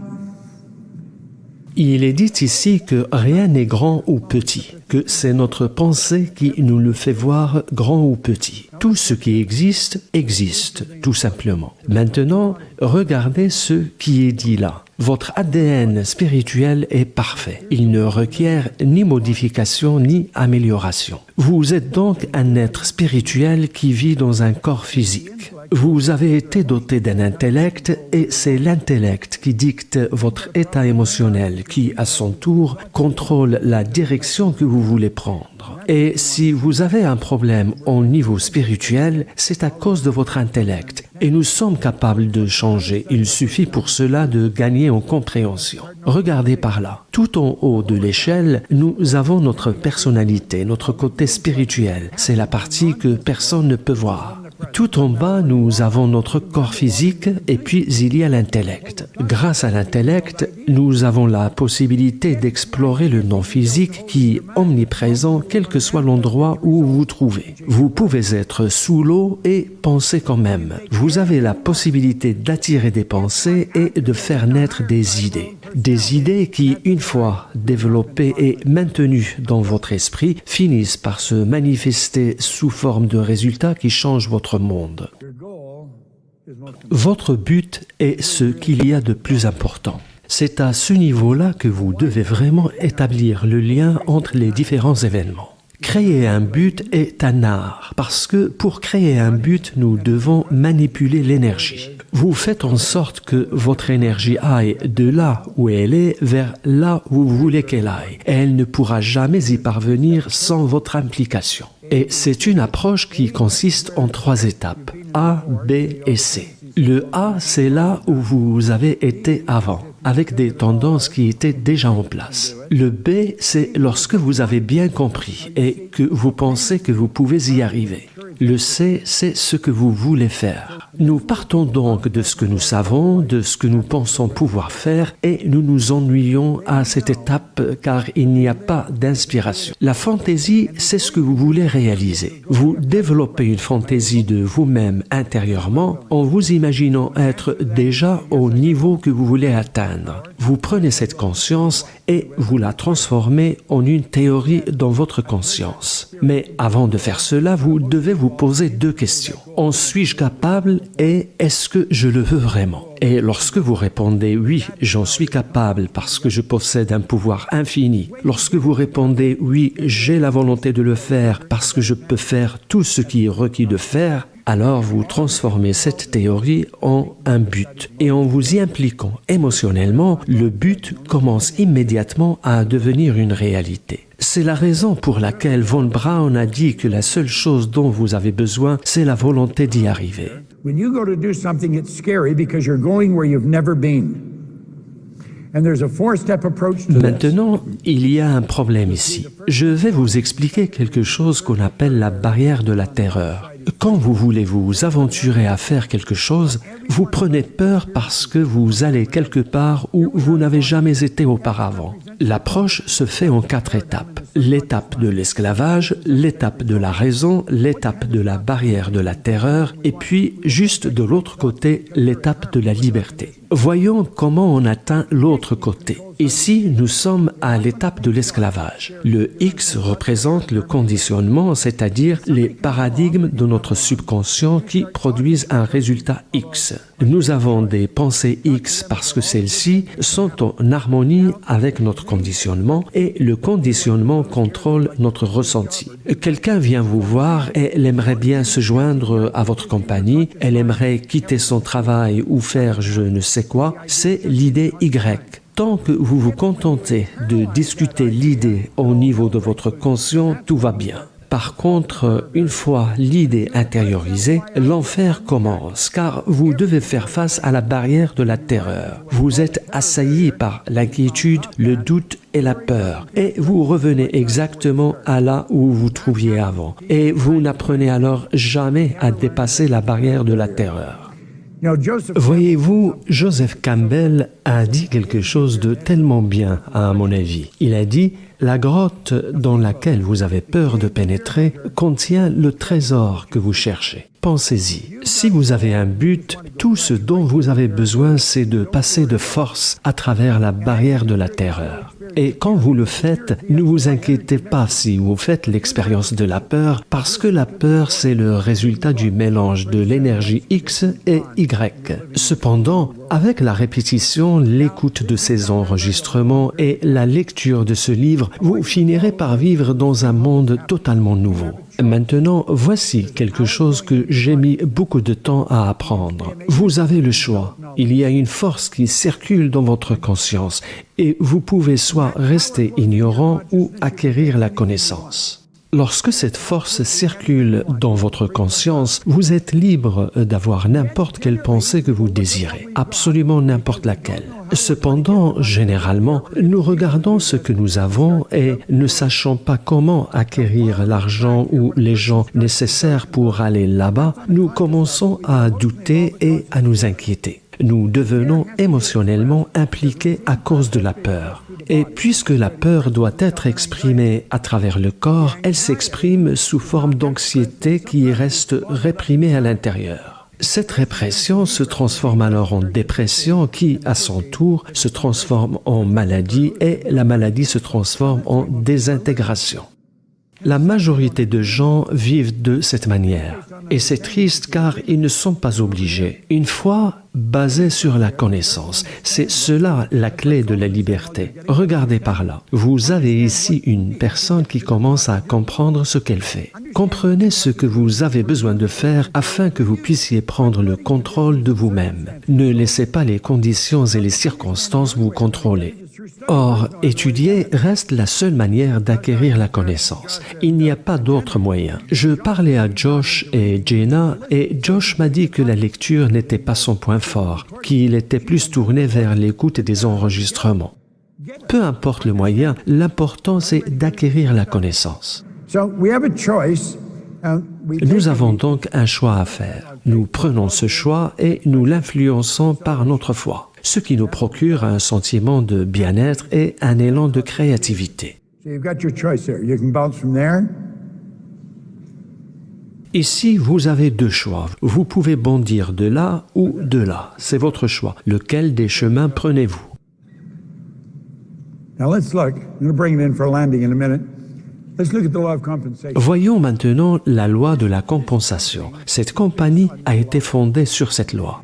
Il est dit ici que rien n'est grand ou petit, que c'est notre pensée qui nous le fait voir grand ou petit. Tout ce qui existe, existe, tout simplement. Maintenant, regardez ce qui est dit là. Votre ADN spirituel est parfait. Il ne requiert ni modification ni amélioration. Vous êtes donc un être spirituel qui vit dans un corps physique. Vous avez été doté d'un intellect et c'est l'intellect qui dicte votre état émotionnel qui, à son tour, contrôle la direction que vous voulez prendre. Et si vous avez un problème au niveau spirituel, c'est à cause de votre intellect. Et nous sommes capables de changer. Il suffit pour cela de gagner en compréhension. Regardez par là. Tout en haut de l'échelle, nous avons notre personnalité, notre côté spirituel. C'est la partie que personne ne peut voir. Tout en bas, nous avons notre corps physique et puis il y a l'intellect. Grâce à l'intellect, nous avons la possibilité d'explorer le non-physique qui est omniprésent quel que soit l'endroit où vous vous trouvez. Vous pouvez être sous l'eau et penser quand même. Vous avez la possibilité d'attirer des pensées et de faire naître des idées. Des idées qui, une fois développées et maintenues dans votre esprit, finissent par se manifester sous forme de résultats qui changent votre monde. Votre but est ce qu'il y a de plus important. C'est à ce niveau-là que vous devez vraiment établir le lien entre les différents événements. Créer un but est un art, parce que pour créer un but, nous devons manipuler l'énergie. Vous faites en sorte que votre énergie aille de là où elle est vers là où vous voulez qu'elle aille. Et elle ne pourra jamais y parvenir sans votre implication. Et c'est une approche qui consiste en 3 étapes, A, B et C. Le A, c'est là où vous avez été avant, avec des tendances qui étaient déjà en place. Le B, c'est lorsque vous avez bien compris et que vous pensez que vous pouvez y arriver. Le C, c'est ce que vous voulez faire. Nous partons donc de ce que nous savons, de ce que nous pensons pouvoir faire et nous nous ennuyons à cette étape car il n'y a pas d'inspiration. La fantaisie, c'est ce que vous voulez réaliser. Vous développez une fantaisie de vous-même intérieurement en vous imaginant être déjà au niveau que vous voulez atteindre. Vous prenez cette conscience et vous la transformez en une théorie dans votre conscience. Mais avant de faire cela, vous devez vous poser 2 questions. En suis-je capable et est-ce que je le veux vraiment? Et lorsque vous répondez oui, j'en suis capable parce que je possède un pouvoir infini, lorsque vous répondez oui, j'ai la volonté de le faire parce que je peux faire tout ce qui est requis de faire, alors vous transformez cette théorie en un but. Et en vous y impliquant émotionnellement, le but commence immédiatement à devenir une réalité. C'est la raison pour laquelle Von Braun a dit que la seule chose dont vous avez besoin, c'est la volonté d'y arriver.
When you go to do something, it's scary because you're going where you've never been. And there's a 4-step approach to this.
Maintenant, il y a un problème ici. Je vais vous expliquer quelque chose qu'on appelle la barrière de la terreur. Quand vous voulez vous aventurer à faire quelque chose, vous prenez peur parce que vous allez quelque part où vous n'avez jamais été auparavant. L'approche se fait en 4 étapes. L'étape de l'esclavage, l'étape de la raison, l'étape de la barrière de la terreur et puis, juste de l'autre côté, l'étape de la liberté. Voyons comment on atteint l'autre côté. Ici, nous sommes à l'étape de l'esclavage. Le X représente le conditionnement, c'est-à-dire les paradigmes de notre subconscient qui produisent un résultat X. Nous avons des pensées X parce que celles-ci sont en harmonie avec notre conditionnement et le conditionnement contrôle notre ressenti. Quelqu'un vient vous voir et elle aimerait bien se joindre à votre compagnie, elle aimerait quitter son travail ou faire je ne sais quoi, c'est l'idée Y. Tant que vous vous contentez de discuter l'idée au niveau de votre conscient, tout va bien. Par contre, une fois l'idée intériorisée, l'enfer commence car vous devez faire face à la barrière de la terreur. Vous êtes assailli par l'inquiétude, le doute et la peur et vous revenez exactement à là où vous vous trouviez avant. Et vous n'apprenez alors jamais à dépasser la barrière de la terreur. Voyez-vous, Joseph Campbell a dit quelque chose de tellement bien, à mon avis. Il a dit « La grotte dans laquelle vous avez peur de pénétrer contient le trésor que vous cherchez. » Pensez-y, si vous avez un but, tout ce dont vous avez besoin, c'est de passer de force à travers la barrière de la terreur. Et quand vous le faites, ne vous inquiétez pas si vous faites l'expérience de la peur, parce que la peur, c'est le résultat du mélange de l'énergie X et Y. Cependant, avec la répétition, l'écoute de ces enregistrements et la lecture de ce livre, vous finirez par vivre dans un monde totalement nouveau. Maintenant, voici quelque chose que j'ai mis beaucoup de temps à apprendre. Vous avez le choix. Il y a une force qui circule dans votre conscience et vous pouvez soit rester ignorant ou acquérir la connaissance. Lorsque cette force circule dans votre conscience, vous êtes libre d'avoir n'importe quelle pensée que vous désirez, absolument n'importe laquelle. Cependant, généralement, nous regardons ce que nous avons et ne sachant pas comment acquérir l'argent ou les gens nécessaires pour aller là-bas, nous commençons à douter et à nous inquiéter. Nous devenons émotionnellement impliqués à cause de la peur. Et puisque la peur doit être exprimée à travers le corps, elle s'exprime sous forme d'anxiété qui reste réprimée à l'intérieur. Cette répression se transforme alors en dépression qui, à son tour, se transforme en maladie et la maladie se transforme en désintégration. La majorité de gens vivent de cette manière. Et c'est triste car ils ne sont pas obligés. Une foi basée sur la connaissance, c'est cela la clé de la liberté. Regardez par là. Vous avez ici une personne qui commence à comprendre ce qu'elle fait. Comprenez ce que vous avez besoin de faire afin que vous puissiez prendre le contrôle de vous-même. Ne laissez pas les conditions et les circonstances vous contrôler. Or, étudier reste la seule manière d'acquérir la connaissance. Il n'y a pas d'autre moyen. Je parlais à Josh et Jenna et Josh m'a dit que la lecture n'était pas son point fort, qu'il était plus tourné vers l'écoute des enregistrements. Peu importe le moyen, l'important c'est d'acquérir la connaissance. Nous avons donc un choix à faire. Nous prenons ce choix et nous l'influençons par notre foi, ce qui nous procure un sentiment de bien-être et un élan de créativité. Ici, vous avez deux choix. Vous pouvez bondir de là ou de là. C'est votre choix. Lequel des chemins prenez-vous? Voyons maintenant la loi de la compensation. Cette compagnie a été fondée sur cette loi.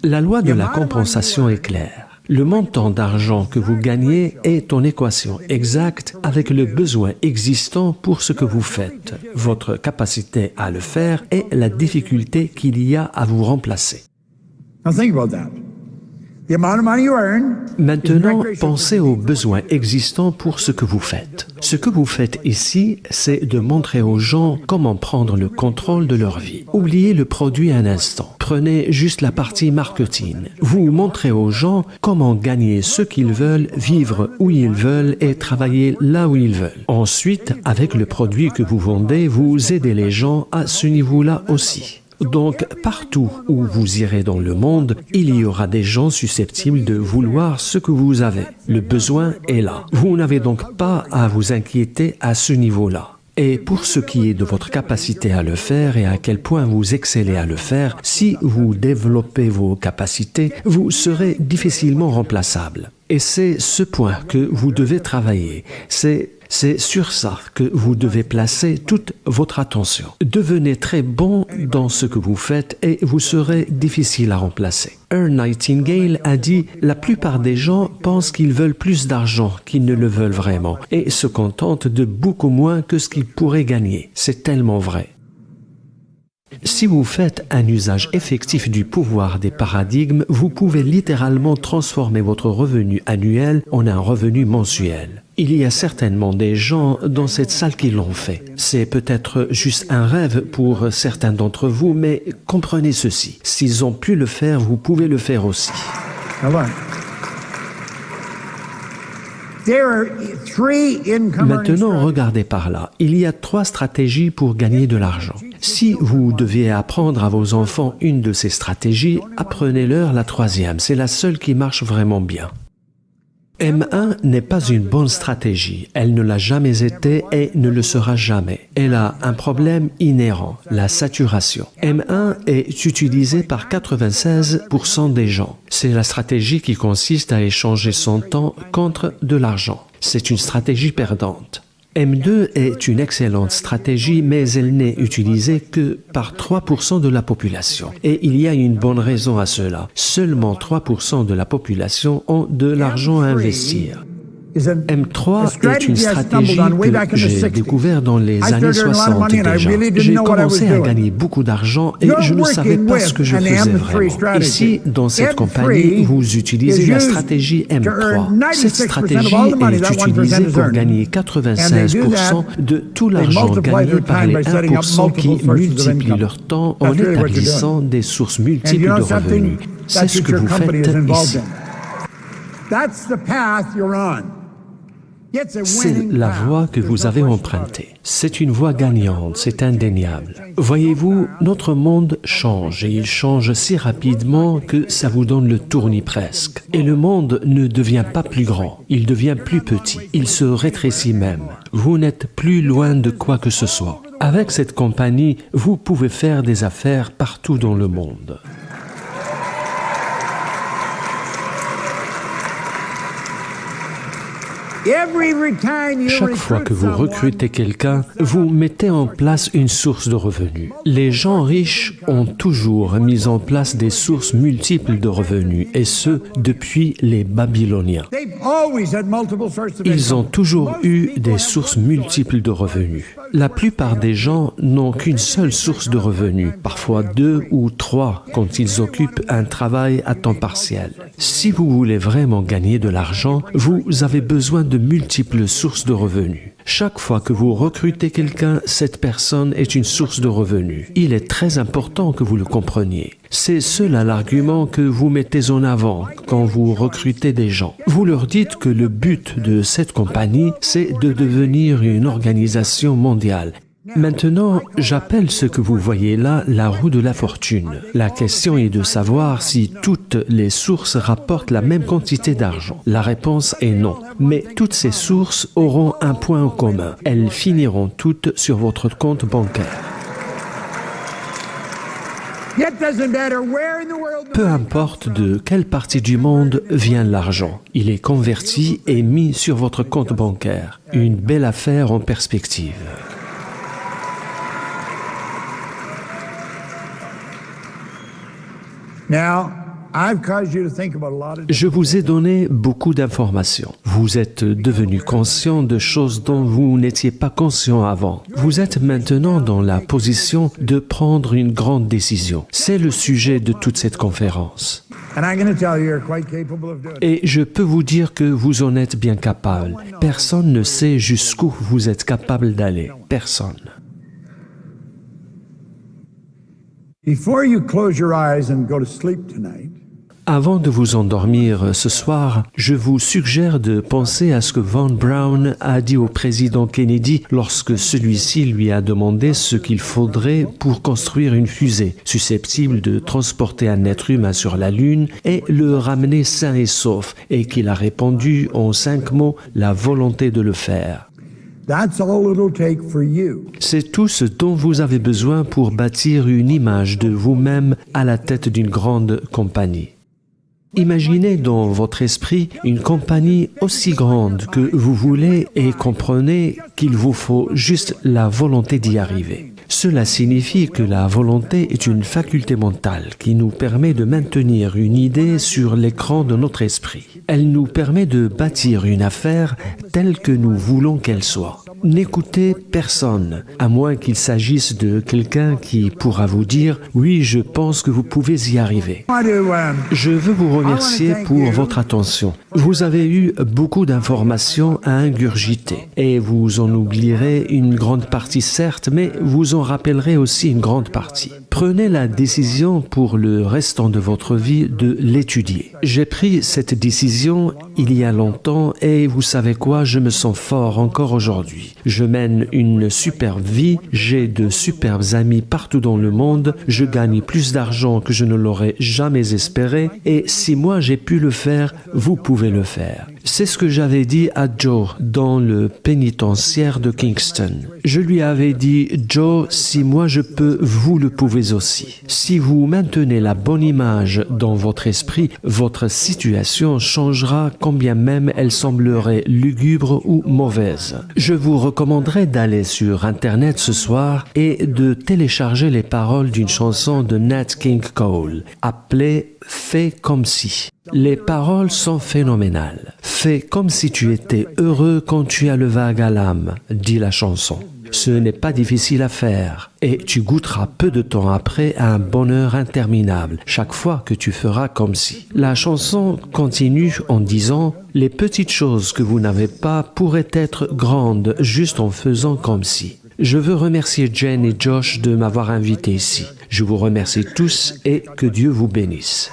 La loi de la compensation est claire. Le montant d'argent que vous gagnez est en équation exacte avec le besoin existant pour ce que vous faites, votre capacité à le faire et la difficulté qu'il y a à vous remplacer. Maintenant, pensez aux besoins existants pour ce que vous faites. Ce que vous faites ici, c'est de montrer aux gens comment prendre le contrôle de leur vie. Oubliez le produit un instant. Prenez juste la partie marketing. Vous montrez aux gens comment gagner ce qu'ils veulent, vivre où ils veulent et travailler là où ils veulent. Ensuite, avec le produit que vous vendez, vous aidez les gens à ce niveau-là aussi. Donc, partout où vous irez dans le monde, il y aura des gens susceptibles de vouloir ce que vous avez. Le besoin est là. Vous n'avez donc pas à vous inquiéter à ce niveau-là. Et pour ce qui est de votre capacité à le faire et à quel point vous excellez à le faire, si vous développez vos capacités, vous serez difficilement remplaçable. Et c'est ce point que vous devez travailler. C'est sur ça que vous devez placer toute votre attention. Devenez très bon dans ce que vous faites et vous serez difficile à remplacer. Earl Nightingale a dit « La plupart des gens pensent qu'ils veulent plus d'argent qu'ils ne le veulent vraiment et se contentent de beaucoup moins que ce qu'ils pourraient gagner. » C'est tellement vrai. Si vous faites un usage effectif du pouvoir des paradigmes, vous pouvez littéralement transformer votre revenu annuel en un revenu mensuel. Il y a certainement des gens dans cette salle qui l'ont fait. C'est peut-être juste un rêve pour certains d'entre vous, mais comprenez ceci. S'ils ont pu le faire, vous pouvez le faire aussi. Maintenant, regardez par là. Il y a 3 stratégies pour gagner de l'argent. Si vous deviez apprendre à vos enfants une de ces stratégies, apprenez-leur la 3e. C'est la seule qui marche vraiment bien. M1 n'est pas une bonne stratégie. Elle ne l'a jamais été et ne le sera jamais. Elle a un problème inhérent, la saturation. M1 est utilisée par 96% des gens. C'est la stratégie qui consiste à échanger son temps contre de l'argent. C'est une stratégie perdante. M2 est une excellente stratégie, mais elle n'est utilisée que par 3% de la population. Et il y a une bonne raison à cela. Seulement 3% de la population ont de l'argent à investir. M3 est une stratégie que j'ai découverte dans les années 60 déjà. J'ai commencé à gagner beaucoup d'argent et je ne savais pas ce que je faisais vraiment. Ici, dans cette compagnie, vous utilisez la stratégie M3. Cette stratégie est utilisée pour gagner 96% de tout l'argent gagné par les 1% qui multiplient leur temps en établissant des sources multiples de revenus. C'est ce que vous faites ici. C'est la voie que vous avez empruntée. C'est une voie gagnante, c'est indéniable. Voyez-vous, notre monde change et il change si rapidement que ça vous donne le tournis presque. Et le monde ne devient pas plus grand, il devient plus petit, il se rétrécit même. Vous n'êtes plus loin de quoi que ce soit. Avec cette compagnie, vous pouvez faire des affaires partout dans le monde. Chaque fois que vous recrutez quelqu'un, vous mettez en place une source de revenus. Les gens riches ont toujours mis en place des sources multiples de revenus, et ce, depuis les Babyloniens. Ils ont toujours eu des sources multiples de revenus. La plupart des gens n'ont qu'une seule source de revenus, parfois 2 ou 3 quand ils occupent un travail à temps partiel. Si vous voulez vraiment gagner de l'argent, vous avez besoin de multiples sources de revenus. Chaque fois que vous recrutez quelqu'un, cette personne est une source de revenus. Il est très important que vous le compreniez. C'est cela l'argument que vous mettez en avant quand vous recrutez des gens. Vous leur dites que le but de cette compagnie, c'est de devenir une organisation mondiale. Maintenant, j'appelle ce que vous voyez là la roue de la fortune. La question est de savoir si toutes les sources rapportent la même quantité d'argent. La réponse est non. Mais toutes ces sources auront un point en commun. Elles finiront toutes sur votre compte bancaire. Peu importe de quelle partie du monde vient l'argent, il est converti et mis sur votre compte bancaire. Une belle affaire en perspective. Je vous ai donné beaucoup d'informations. Vous êtes devenu conscient de choses dont vous n'étiez pas conscient avant. Vous êtes maintenant dans la position de prendre une grande décision. C'est le sujet de toute cette conférence. Et je peux vous dire que vous en êtes bien capable. Personne ne sait jusqu'où vous êtes capable d'aller. Personne. Avant de vous endormir ce soir, je vous suggère de penser à ce que Von Braun a dit au président Kennedy lorsque celui-ci lui a demandé ce qu'il faudrait pour construire une fusée susceptible de transporter un être humain sur la Lune et le ramener sain et sauf, et qu'il a répondu en 5 mots « la volonté de le faire ». C'est tout ce dont vous avez besoin pour bâtir une image de vous-même à la tête d'une grande compagnie. Imaginez dans votre esprit une compagnie aussi grande que vous voulez et comprenez qu'il vous faut juste la volonté d'y arriver. Cela signifie que la volonté est une faculté mentale qui nous permet de maintenir une idée sur l'écran de notre esprit. Elle nous permet de bâtir une affaire telle que nous voulons qu'elle soit. N'écoutez personne, à moins qu'il s'agisse de quelqu'un qui pourra vous dire « Oui, je pense que vous pouvez y arriver ». Je veux vous remercier pour votre attention. Vous avez eu beaucoup d'informations à ingurgiter et vous en oublierez une grande partie certes, mais vous en rappellerez aussi une grande partie. Prenez la décision pour le restant de votre vie de l'étudier. J'ai pris cette décision il y a longtemps et vous savez quoi, je me sens fort encore aujourd'hui. Je mène une superbe vie, j'ai de superbes amis partout dans le monde, je gagne plus d'argent que je ne l'aurais jamais espéré et si moi j'ai pu le faire, vous pouvez le faire. C'est ce que j'avais dit à Joe dans le pénitentiaire de Kingston. Je lui avais dit « Joe, si moi je peux, vous le pouvez aussi. Si vous maintenez la bonne image dans votre esprit, votre situation changera combien même elle semblerait lugubre ou mauvaise. Je vous recommanderais d'aller sur Internet ce soir et de télécharger les paroles d'une chanson de Nat King Cole, appelée « Fais comme si ». Les paroles sont phénoménales. « Fais comme si tu étais heureux quand tu as le vague à l'âme », dit la chanson. Ce n'est pas difficile à faire et tu goûteras peu de temps après à un bonheur interminable chaque fois que tu feras comme si. La chanson continue en disant « Les petites choses que vous n'avez pas pourraient être grandes juste en faisant comme si ». Je veux remercier Jen et Josh de m'avoir invité ici. Je vous remercie tous et que Dieu vous bénisse.